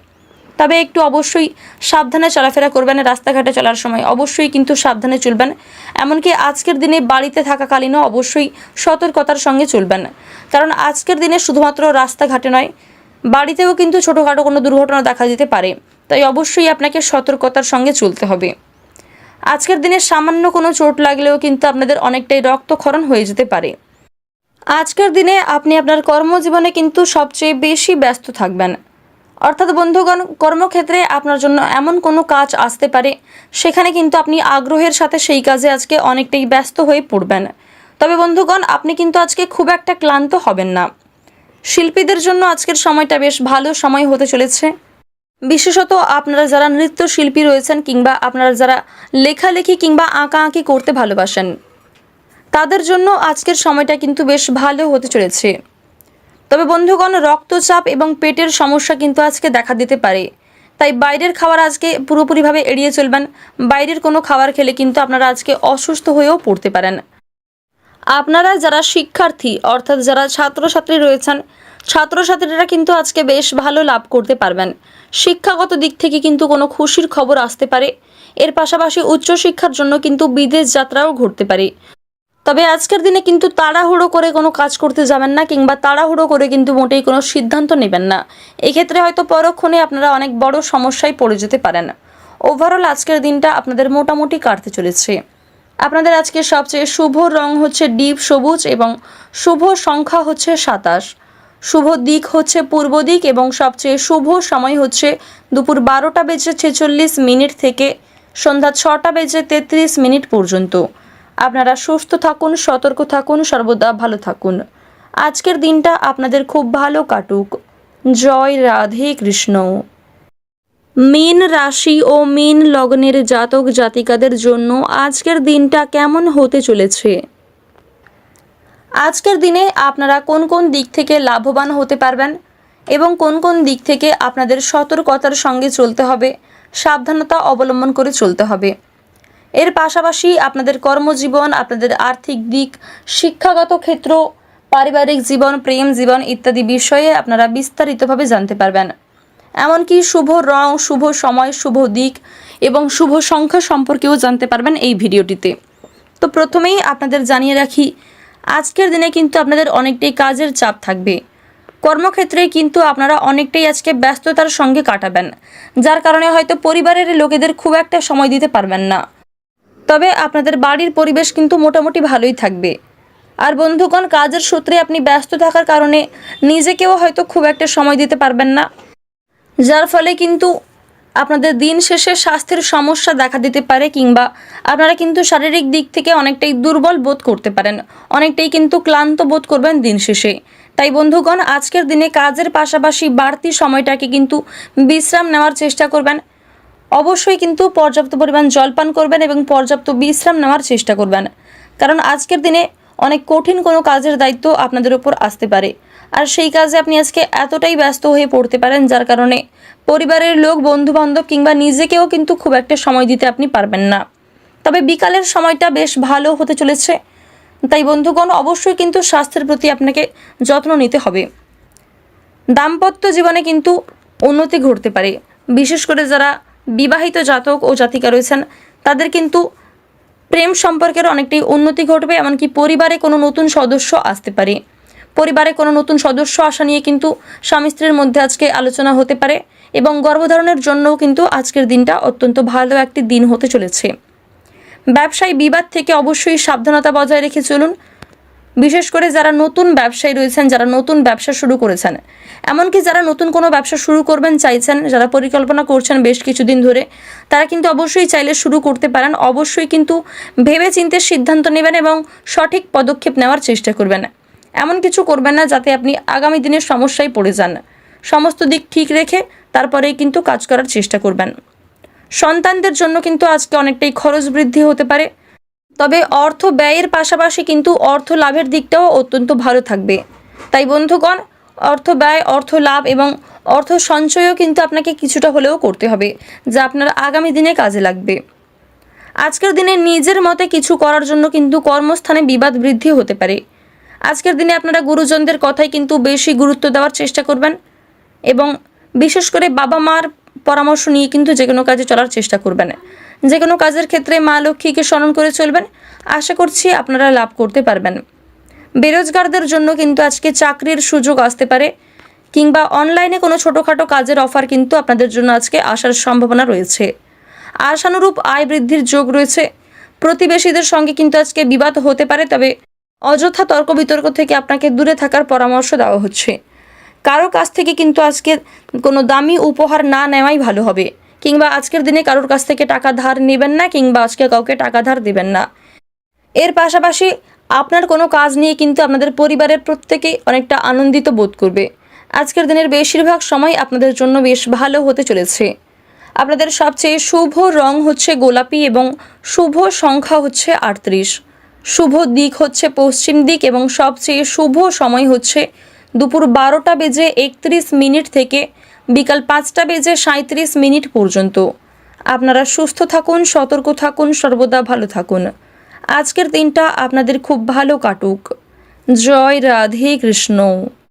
তবে একটু অবশ্যই সাবধানে চলাফেরা করবেন। রাস্তাঘাটে চলার সময় অবশ্যই কিন্তু সাবধানে চলবেন। এমনকি আজকের দিনে বাড়িতে থাকাকালীনও অবশ্যই সতর্কতার সঙ্গে চলবেন, কারণ আজকের দিনে শুধুমাত্র রাস্তাঘাটে নয়, বাড়িতেও কিন্তু ছোটোখাটো কোনো দুর্ঘটনা দেখা দিতে পারে। তাই অবশ্যই আপনাকে সতর্কতার সঙ্গে চলতে হবে। আজকের দিনে সামান্য কোনো চোট লাগলেও কিন্তু আপনাদের অনেকটাই রক্তক্ষরণ হয়ে যেতে পারে। আজকের দিনে আপনি আপনার কর্মজীবনে কিন্তু সবচেয়ে বেশি ব্যস্ত থাকবেন। অর্থাৎ বন্ধুগণ, কর্মক্ষেত্রে আপনার জন্য এমন কোনো কাজ আসতে পারে, সেখানে কিন্তু আপনি আগ্রহের সাথে সেই কাজে আজকে অনেকটাই ব্যস্ত হয়ে পড়বেন। তবে বন্ধুগণ, আপনি কিন্তু আজকে খুব একটা ক্লান্ত হবেন না। শিল্পীদের জন্য আজকের সময়টা বেশ ভালো সময় হতে চলেছে। বিশেষত আপনারা যারা নৃত্যশিল্পী রয়েছেন কিংবা আপনারা যারা লেখালেখি কিংবা আঁকাআঁকি করতে ভালোবাসেন, তাদের জন্য আজকের সময়টা কিন্তু বেশ ভালো হতে চলেছে। তবে বন্ধুগণ, রক্তচাপ এবং পেটের সমস্যা কিন্তু আজকে দেখা দিতে পারে। তাই বাইরের খাবার আজকে পুরোপুরিভাবে এড়িয়ে চলবেন। বাইরের কোনো খাবার খেলে কিন্তু আপনারা আজকে অসুস্থ হয়েও পড়তে পারেন। আপনারা যারা শিক্ষার্থী অর্থাৎ যারা ছাত্রছাত্রী রয়েছেন, ছাত্রছাত্রীরা কিন্তু আজকে বেশ ভালো লাভ করতে পারবেন। শিক্ষাগত দিক থেকে কিন্তু কোনো খুশির খবর আসতে পারে। এর পাশাপাশি উচ্চশিক্ষার জন্য কিন্তু বিদেশ যাত্রাও ঘটতে পারে। তবে আজকের দিনে কিন্তু তাড়াহুড়ো করে কোনো কাজ করতে যাবেন না কিংবা তাড়াহুড়ো করে কিন্তু মোটেই কোনো সিদ্ধান্ত নেবেন না। এক্ষেত্রে হয়তো পরক্ষণে আপনারা অনেক বড় সমস্যায় পড়ে যেতে পারেন। ওভারঅল আজকের দিনটা আপনাদের মোটামুটি কাটতে চলেছে। আপনাদের আজকে সবচেয়ে শুভ রং হচ্ছে ডিপ সবুজ এবং শুভ সংখ্যা হচ্ছে 27। শুভ দিক হচ্ছে পূর্ব দিক এবং সবচেয়ে শুভ সময় হচ্ছে দুপুর 12:46 থেকে সন্ধ্যা 6:33 পর্যন্ত। আপনারা সুস্থ থাকুন, সতর্ক থাকুন, সর্বদা ভালো থাকুন। আজকের দিনটা আপনাদের খুব ভালো কাটুক। জয় রাধে কৃষ্ণ। মীন রাশি ও মীন লগ্নের জাতক জাতিকাদের জন্য আজকের দিনটা কেমন হতে চলেছে? আজকের দিনে আপনারা কোন কোন দিক থেকে লাভবান হতে পারবেন এবং কোন কোন দিক থেকে আপনাদের সতর্কতার সঙ্গে চলতে হবে, সাবধানতা অবলম্বন করে চলতে হবে, এর পাশাপাশি আপনাদের কর্মজীবন, আপনাদের আর্থিক দিক, শিক্ষাগত ক্ষেত্র, পারিবারিক জীবন, প্রেম জীবন ইত্যাদি বিষয়ে আপনারা বিস্তারিতভাবে জানতে পারবেন। এমনকি শুভ রং, শুভ সময়, শুভ দিক এবং শুভ সংখ্যা সম্পর্কেও জানতে পারবেন এই ভিডিওটিতে। তো প্রথমেই আপনাদের জানিয়ে রাখি, আজকের দিনে কিন্তু আপনাদের অনেকটাই কাজের চাপ থাকবে। কর্মক্ষেত্রে কিন্তু আপনারা অনেকটাই আজকে ব্যস্ততার সঙ্গে কাটাবেন, যার কারণে হয়তো পরিবারের লোকেদের খুব একটা সময় দিতে পারবেন না। তবে আপনাদের বাড়ির পরিবেশ কিন্তু মোটামুটি ভালোই থাকবে। আর বন্ধুগণ, কাজের সূত্রে আপনি ব্যস্ত থাকার কারণে নিজেকেও হয়তো খুব একটা সময় দিতে পারবেন না, যার ফলে কিন্তু আপনাদের দিন শেষে স্বাস্থ্যের সমস্যা দেখা দিতে পারে, কিংবা আপনারা কিন্তু শারীরিক দিক থেকে অনেকটাই দুর্বল বোধ করতে পারেন, অনেকটাই কিন্তু ক্লান্ত বোধ করবেন দিন শেষে। তাই বন্ধুগণ, আজকের দিনে কাজের পাশাপাশি বাড়তি সময়টাকে কিন্তু বিশ্রাম নেওয়ার চেষ্টা করবেন। অবশ্যই কিন্তু পর্যাপ্ত পরিমাণ জলপান করবেন এবং পর্যাপ্ত বিশ্রাম নেওয়ার চেষ্টা করবেন, কারণ আজকের দিনে অনেক কঠিন কোনো কাজের দায়িত্ব আপনাদের উপর আসতে পারে। আর সেই কাজে আপনি আজকে এতটাই ব্যস্ত হয়ে পড়তে পারেন, যার কারণে পরিবারের লোক, বন্ধুবান্ধব কিংবা নিজেকেও কিন্তু খুব একটা সময় দিতে আপনি পারবেন না। তবে বিকালের সময়টা বেশ ভালো হতে চলেছে। তাই বন্ধুগণ, অবশ্যই কিন্তু স্বাস্থ্যের প্রতি আপনাকে যত্ন নিতে হবে। দাম্পত্য জীবনে কিন্তু উন্নতি ঘটতে পারে। বিশেষ করে যারা বিবাহিত জাতক ও জাতিকা রয়েছেন, তাদের কিন্তু প্রেম সম্পর্কের অনেকটাই উন্নতি ঘটবে। এমনকি পরিবারে কোনো নতুন সদস্য আসতে পারে। পরিবারে কোনো নতুন সদস্য আসা নিয়ে কিন্তু স্বামী স্ত্রীর মধ্যে আজকে আলোচনা হতে পারে, এবং গর্ভধারণের জন্যও কিন্তু আজকের দিনটা অত্যন্ত ভালো একটি দিন হতে চলেছে। ব্যবসায়ী বিবাদ থেকে অবশ্যই সাবধানতা বজায় রেখে চলুন। বিশেষ করে যারা নতুন ব্যবসায়ী রয়েছেন, যারা নতুন ব্যবসা শুরু করেছেন, এমনকি যারা নতুন কোনো ব্যবসা শুরু করবেন চাইছেন, যারা পরিকল্পনা করছেন বেশ কিছুদিন ধরে, তারা কিন্তু অবশ্যই চাইলে শুরু করতে পারেন। অবশ্যই কিন্তু ভেবে চিন্তে সিদ্ধান্ত নেবেন এবং সঠিক পদক্ষেপ নেওয়ার চেষ্টা করবেন। এমন কিছু করবেন না যাতে আপনি আগামী দিনের সমস্যায় পড়ে যান। সমস্ত দিক ঠিক রেখে তারপরেই কিন্তু কাজ করার চেষ্টা করবেন। সন্তানদের জন্য কিন্তু আজকে অনেকটাই খরচ বৃদ্ধি হতে পারে। তবে অর্থ ব্যয়ের পাশাপাশি কিন্তু অর্থ লাভের দিকটাও অত্যন্ত ভালো থাকবে। তাই বন্ধুগণ, অর্থ ব্যয়, অর্থ লাভ এবং অর্থ সঞ্চয়ও কিন্তু আপনাকে কিছুটা হলেও করতে হবে, যা আপনার আগামী দিনে কাজে লাগবে। আজকের দিনে নিজের মতে কিছু করার জন্য কিন্তু কর্মস্থানে বিবাদ বৃদ্ধি হতে পারে। আজকের দিনে আপনারা গুরুজনদের কথাই কিন্তু বেশি গুরুত্ব দেওয়ার চেষ্টা করবেন, এবং বিশেষ করে বাবা মার পরামর্শ নিয়ে কিন্তু যে কোনো কাজে চলার চেষ্টা করবেন। যে কোনো কাজের ক্ষেত্রে মা লক্ষ্মীকে স্মরণ করে চলবেন। আশা করছি আপনারা লাভ করতে পারবেন। বেরোজগারদের জন্য কিন্তু আজকে চাকরির সুযোগ আসতে পারে, কিংবা অনলাইনে কোনো ছোটোখাটো কাজের অফার কিন্তু আপনাদের জন্য আজকে আসার সম্ভাবনা রয়েছে। আশানুরূপ আয় বৃদ্ধির যোগ রয়েছে। প্রতিবেশীদের সঙ্গে কিন্তু আজকে বিবাদ হতে পারে, তবে অযথা তর্ক বিতর্ক থেকে আপনাকে দূরে থাকার পরামর্শ দেওয়া হচ্ছে। কারো কাছ থেকে কিন্তু আজকে কোনো দামি উপহার না নেওয়াই ভালো হবে, কিংবা আজকের দিনে কারোর কাছ থেকে টাকা ধার নেবেন না, কিংবা আজকে কাউকে টাকা ধার দেবেন না। এর পাশাপাশি আপনার কোনো কাজ নিয়ে কিন্তু আপনাদের পরিবারের প্রত্যেকেই অনেকটা আনন্দিত বোধ করবে। আজকের দিনের বেশিরভাগ সময় আপনাদের জন্য বেশ ভালো হতে চলেছে। আপনাদের সবচেয়ে শুভ রং হচ্ছে গোলাপি এবং শুভ সংখ্যা হচ্ছে 38। শুভ দিক হচ্ছে পশ্চিম দিক এবং সবচেয়ে শুভ সময় হচ্ছে দুপুর 12:31 থেকে বিকাল 5:37 পর্যন্ত। আপনারা সুস্থ থাকুন, সতর্ক থাকুন, সর্বদা ভালো থাকুন। আজকের দিনটা আপনাদের খুব ভালো কাটুক। জয় রাধে কৃষ্ণ।